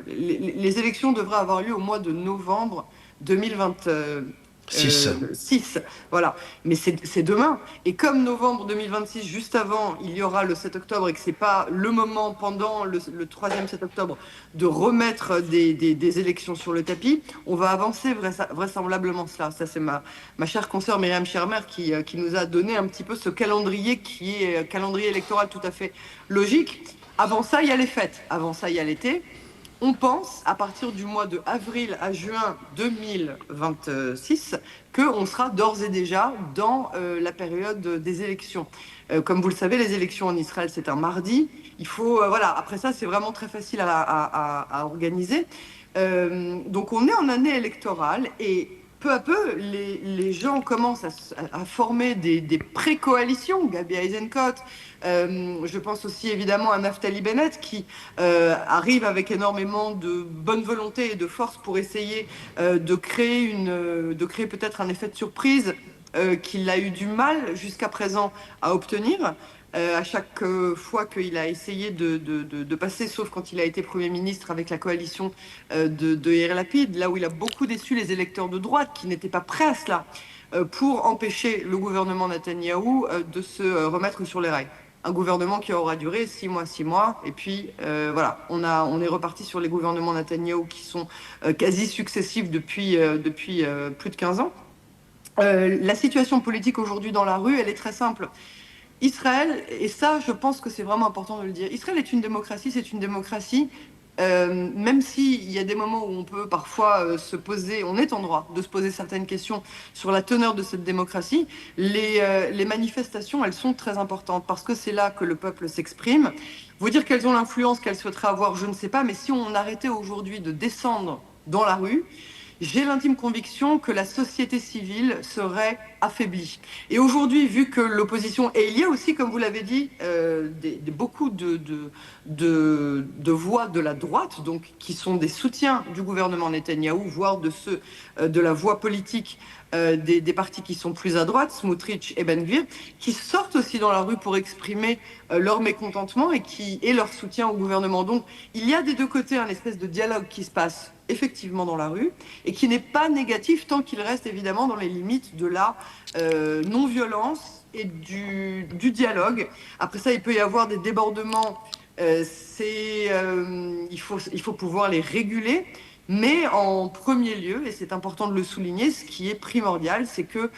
les élections devraient avoir lieu au mois de novembre 2026. Voilà. Mais c'est demain. Et comme novembre 2026, juste avant, il y aura le 7 octobre et que c'est pas le moment pendant le 3e 7 octobre de remettre des élections sur le tapis, on va avancer vraisemblablement cela. Ça, c'est ma chère consoeur Myriam Schermer qui nous a donné un petit peu ce calendrier qui est calendrier électoral tout à fait logique. Avant ça, il y a les fêtes. Avant ça, il y a l'été. On pense, à partir du mois de avril à juin 2026, qu'on sera d'ores et déjà dans la période des élections. Comme vous le savez, les élections en Israël, c'est un mardi. Il faut, voilà, après ça, c'est vraiment très facile à organiser. Donc on est en année électorale et peu à peu, les gens commencent à former des pré-coalitions. Gabi Eisenkot, je pense aussi évidemment à Naftali Bennett qui arrive avec énormément de bonne volonté et de force pour essayer de créer peut-être un effet de surprise qu'il a eu du mal jusqu'à présent à obtenir. À chaque fois qu'il a essayé de passer, sauf quand il a été Premier ministre avec la coalition de Yair Lapid, là où il a beaucoup déçu les électeurs de droite qui n'étaient pas prêts à cela, pour empêcher le gouvernement Netanyahou de se remettre sur les rails. Un gouvernement qui aura duré 6 mois, et puis voilà, on est reparti sur les gouvernements Netanyahou qui sont quasi successifs depuis plus de 15 ans. La situation politique aujourd'hui dans la rue, elle est très simple. Israël, et ça, je pense que c'est vraiment important de le dire, Israël est une démocratie, c'est une démocratie, même s'il y a des moments où on peut parfois se poser, on est en droit de se poser certaines questions sur la teneur de cette démocratie, les manifestations, elles sont très importantes, parce que c'est là que le peuple s'exprime. Vous dire qu'elles ont l'influence qu'elles souhaiteraient avoir, je ne sais pas, mais si on arrêtait aujourd'hui de descendre dans la rue, j'ai l'intime conviction que la société civile serait affaiblie. Et aujourd'hui, vu que l'opposition, et il y a aussi, comme vous l'avez dit, beaucoup de voix de la droite, donc qui sont des soutiens du gouvernement Netanyahou, voire de la voix politique des partis qui sont plus à droite, Smotrich et Ben Gvir, qui sortent aussi dans la rue pour exprimer leur mécontentement et leur soutien au gouvernement. Donc il y a des deux côtés un espèce de dialogue qui se passe effectivement dans la rue et qui n'est pas négatif tant qu'il reste évidemment dans les limites de la non-violence et du dialogue. Après ça, il peut y avoir des débordements, il faut pouvoir les réguler. Mais en premier lieu, et c'est important de le souligner, ce qui est primordial, c'est que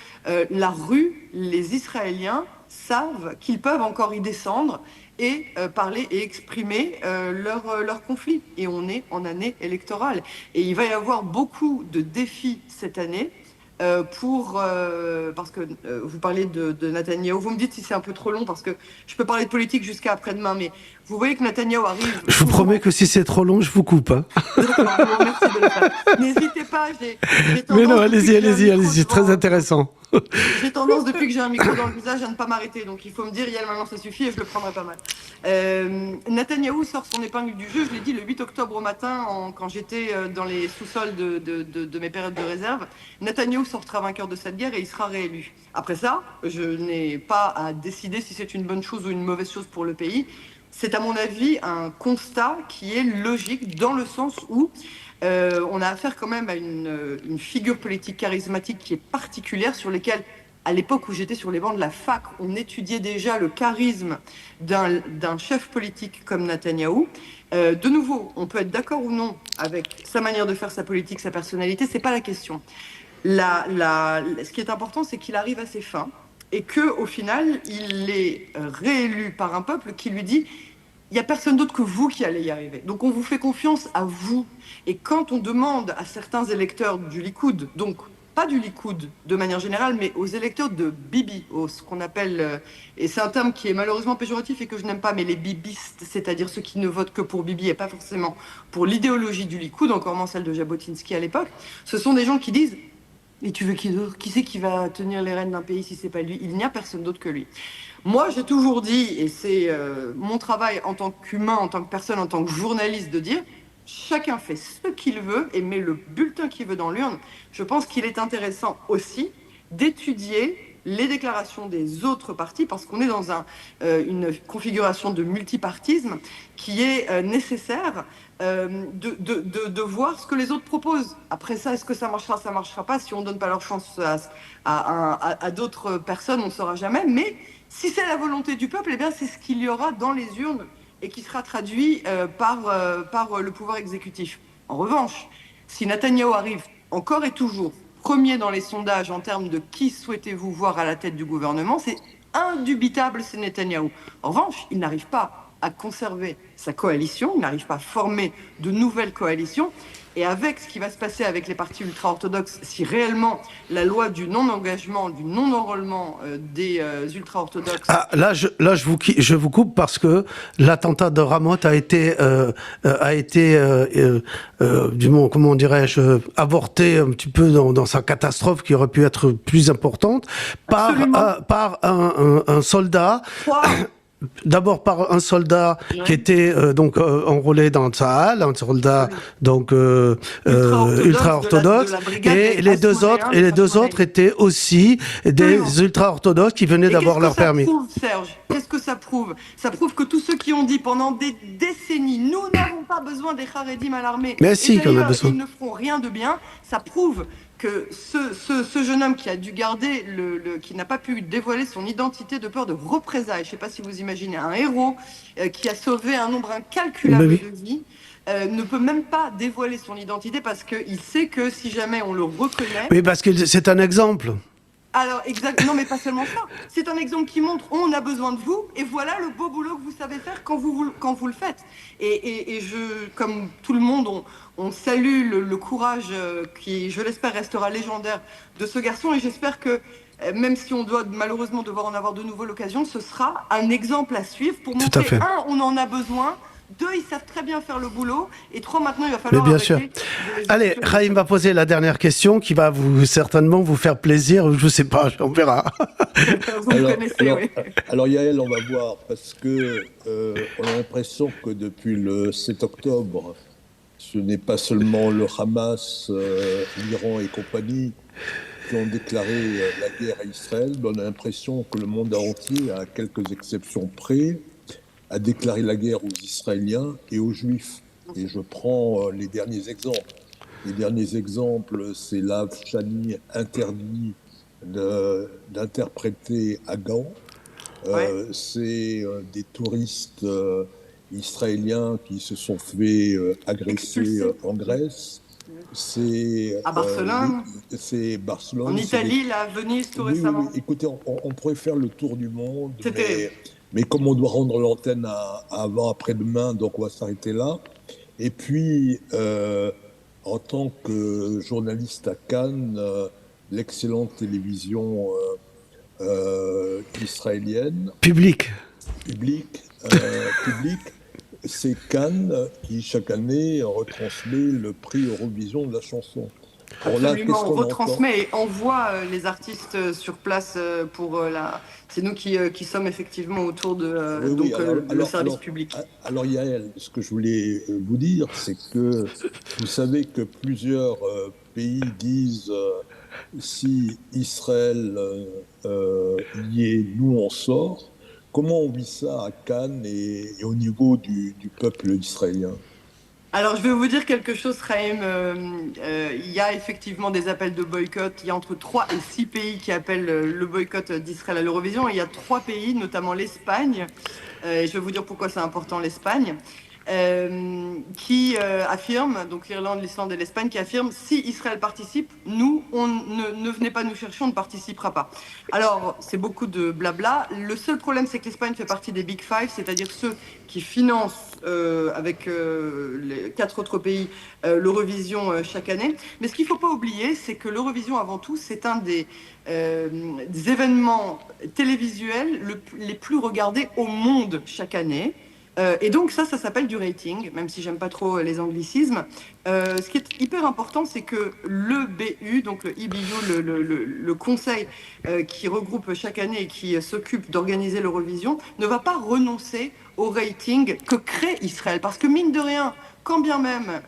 la rue, les Israéliens savent qu'ils peuvent encore y descendre et parler et exprimer leur conflit. Et on est en année électorale. Et il va y avoir beaucoup de défis cette année. Parce que vous parlez de Netanyahou, vous me dites si c'est un peu trop long parce que je peux parler de politique jusqu'à après-demain, mais vous voyez que Netanyahou arrive. Je vous promets que si c'est trop long, je vous coupe. Hein. D'accord, merci de le faire. N'hésitez pas, j'ai tendance. Mais non, allez-y, très intéressant. J'ai tendance, depuis que j'ai un micro dans le visage, à ne pas m'arrêter. Donc il faut me dire, Yael, maintenant ça suffit et je le prendrai pas mal. Netanyahou sort son épingle du jeu, je l'ai dit, le 8 octobre au matin, quand j'étais dans les sous-sols de mes périodes de réserve. Netanyahou sortira vainqueur de cette guerre et il sera réélu. Après ça, je n'ai pas à décider si c'est une bonne chose ou une mauvaise chose pour le pays. C'est à mon avis un constat qui est logique dans le sens où on a affaire quand même à une figure politique charismatique qui est particulière, sur lesquelles, à l'époque où j'étais sur les bancs de la fac, on étudiait déjà le charisme d'un chef politique comme Netanyahou. De nouveau, on peut être d'accord ou non avec sa manière de faire sa politique, sa personnalité, c'est pas la question. Ce qui est important, c'est qu'il arrive à ses fins et qu'au final, il est réélu par un peuple qui lui dit il n'y a personne d'autre que vous qui allez y arriver. Donc on vous fait confiance à vous. Et quand on demande à certains électeurs du Likoud, donc pas du Likoud de manière générale, mais aux électeurs de Bibi, ce qu'on appelle, et c'est un terme qui est malheureusement péjoratif et que je n'aime pas, mais les bibistes, c'est-à-dire ceux qui ne votent que pour Bibi et pas forcément pour l'idéologie du Likoud, encore moins celle de Jabotinsky à l'époque, ce sont des gens qui disent et tu veux qui d'autre? Qui c'est qui va tenir les rênes d'un pays si c'est pas lui? Il n'y a personne d'autre que lui. Moi, j'ai toujours dit, et c'est mon travail en tant qu'humain, en tant que personne, en tant que journaliste, de dire chacun fait ce qu'il veut et met le bulletin qu'il veut dans l'urne. Je pense qu'il est intéressant aussi d'étudier les déclarations des autres partis, parce qu'on est dans une configuration de multipartisme qui est nécessaire, de voir ce que les autres proposent. Après ça, est-ce que ça marchera pas. Si on donne pas leur chance à d'autres personnes, on ne saura jamais. Mais si c'est la volonté du peuple, eh bien c'est ce qu'il y aura dans les urnes et qui sera traduit par le pouvoir exécutif. En revanche, si Netanyahou arrive encore et toujours premier dans les sondages en termes de qui souhaitez-vous voir à la tête du gouvernement, c'est indubitable, c'est Netanyahou. En revanche, il n'arrive pas à conserver sa coalition, il n'arrive pas à former de nouvelles coalitions. Et avec ce qui va se passer avec les partis ultra-orthodoxes, si réellement la loi du non-engagement, du non-enrôlement des ultra-orthodoxes... Ah, je vous coupe parce que l'attentat de Ramoth a été comment dirais-je, avorté un petit peu dans sa catastrophe qui aurait pu être plus importante par un soldat. D'abord par un soldat qui était enrôlé dans Tsahal, un soldat donc ultra-orthodoxe, et les deux autres étaient aussi des ultra-orthodoxes qui venaient d'avoir leur permis. Qu'est-ce que ça prouve, Serge ? Qu'est-ce que ça prouve ? Ça prouve que tous ceux qui ont dit pendant des décennies, nous n'avons pas besoin des Haredim à l'armée, mais si, qu'on a besoin. Ils ne feront rien de bien. Ça prouve que ce jeune homme qui a dû garder, qui n'a pas pu dévoiler son identité de peur de représailles, je ne sais pas si vous imaginez, un héros qui a sauvé un nombre incalculable de vies, ne peut même pas dévoiler son identité parce qu'il sait que si jamais on le reconnaît... Oui, parce que c'est un exemple. Alors, non, mais pas seulement ça. C'est un exemple qui montre on a besoin de vous et voilà le beau boulot que vous savez faire quand vous le faites. Et comme tout le monde, on salue le courage qui, je l'espère, restera légendaire de ce garçon. Et j'espère que, même si on doit malheureusement devoir en avoir de nouveau l'occasion, ce sera un exemple à suivre pour montrer, un, on en a besoin. 2, ils savent très bien faire le boulot. Et 3, maintenant, il va falloir... Mais bien sûr. Allez, Chaim va poser la dernière question qui va certainement vous faire plaisir. Je ne sais pas, on verra. Vous me connaissez, oui. Alors, Yael, on va voir, parce que on a l'impression que depuis le 7 octobre, ce n'est pas seulement le Hamas, l'Iran et compagnie qui ont déclaré la guerre à Israël, mais on a l'impression que le monde entier, à quelques exceptions près, a déclaré la guerre aux Israéliens et aux Juifs. Et je prends les derniers exemples. Les derniers exemples, c'est l'Av Shani interdit d'interpréter à Gand. C'est des touristes israéliens qui se sont fait agresser en Grèce. C'est à Barcelone. C'est Barcelone. En Italie, à Venise, tout récemment. Oui. Écoutez, on pourrait faire le tour du monde. Mais comme on doit rendre l'antenne avant après-demain, donc on va s'arrêter là. Et puis, en tant que journaliste à Cannes, l'excellente télévision israélienne... Public, c'est Cannes qui, chaque année, retransmet le prix Eurovision de la chanson. Absolument, on retransmet et envoie les artistes sur place pour la... C'est nous qui sommes effectivement autour de le service public. Alors Yael, ce que je voulais vous dire, c'est que vous savez que plusieurs pays disent si Israël y est, nous on sort. Comment on vit ça à Cannes et au niveau du peuple israélien ? Alors, je vais vous dire quelque chose, Chaim. Il y a effectivement des appels de boycott. Il y a entre 3 et 6 pays qui appellent le boycott d'Israël à l'Eurovision. Et il y a 3 pays, notamment l'Espagne, et je vais vous dire pourquoi c'est important, l'Espagne, qui affirment, donc l'Irlande, l'Islande et l'Espagne, qui affirment si Israël participe, nous, ne venez pas nous chercher, on ne participera pas. Alors, c'est beaucoup de blabla. Le seul problème, c'est que l'Espagne fait partie des Big Five, c'est-à-dire ceux qui financent avec les 4 autres pays l'Eurovision chaque année. Mais ce qu'il ne faut pas oublier, c'est que l'Eurovision, avant tout, c'est un des événements télévisuels les plus regardés au monde chaque année. Et donc ça s'appelle du rating, même si j'aime pas trop les anglicismes. Ce qui est hyper important, c'est que le BU, donc le IBU, le conseil qui regroupe chaque année et qui s'occupe d'organiser l'Eurovision, ne va pas renoncer au rating que crée Israël. Parce que mine de rien, quand bien même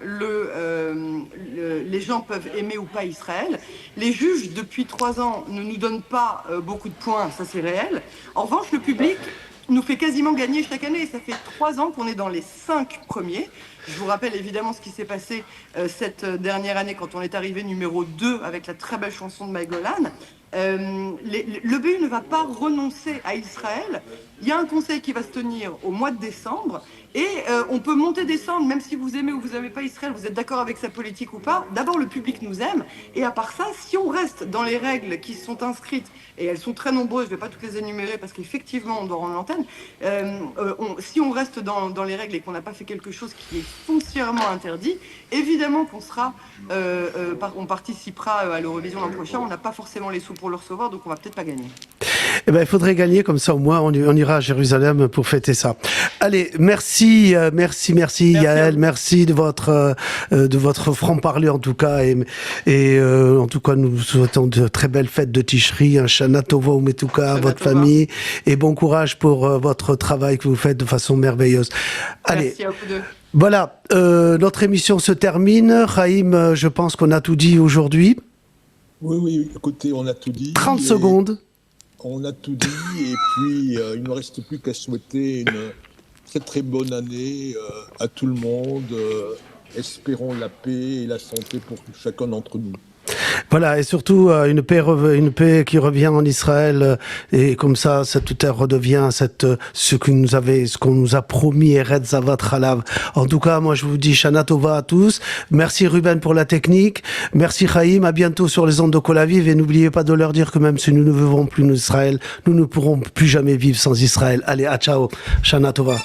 les gens peuvent aimer ou pas Israël, les juges, depuis 3 ans, ne nous donnent pas beaucoup de points, ça c'est réel. En revanche, le public nous fait quasiment gagner chaque année. Ça fait 3 ans qu'on est dans les 5 premiers. Je vous rappelle évidemment ce qui s'est passé cette dernière année quand on est arrivé numéro 2 avec la très belle chanson de Maï Golan. Le BU ne va pas renoncer à Israël Il y a un conseil qui va se tenir au mois de décembre et on peut monter, descendre, même si vous aimez ou vous n'aimez pas Israël, vous êtes d'accord avec sa politique ou pas. D'abord, le public nous aime et à part ça, si on reste dans les règles qui sont inscrites, et elles sont très nombreuses, je ne vais pas toutes les énumérer parce qu'effectivement, on doit rendre l'antenne, si on reste dans les règles et qu'on n'a pas fait quelque chose qui est foncièrement interdit, évidemment qu'on sera, on participera à l'Eurovision l'an prochain, on n'a pas forcément les sous pour le recevoir, donc on va peut-être pas gagner. Eh ben, il faudrait gagner, comme ça au moins on ira à Jérusalem pour fêter ça. Allez, merci Yael, merci de votre franc-parler en tout cas, et en tout cas nous vous souhaitons de très belles fêtes de Tishri, un Shana Tova Umetuka à votre famille, et bon courage pour votre travail que vous faites de façon merveilleuse. Allez. Merci à vous deux. Voilà, notre émission se termine. Chaim, je pense qu'on a tout dit aujourd'hui. Oui, écoutez, on a tout dit. 30 secondes. On a tout dit, et puis il ne me reste plus qu'à souhaiter une très très bonne année à tout le monde. Espérons la paix et la santé pour chacun d'entre nous. Voilà, et surtout une paix qui revient en Israël, et comme ça, cette terre redevient ce qu'on nous a promis, Eretz Zavat Chalav. En tout cas, moi je vous dis Shana Tova à tous. Merci Ruben pour la technique. Merci Chaim, à bientôt sur les ondes de Kol Aviv, et n'oubliez pas de leur dire que même si nous ne vivrons plus en Israël, nous ne pourrons plus jamais vivre sans Israël. Allez, à ciao, Shana Tova.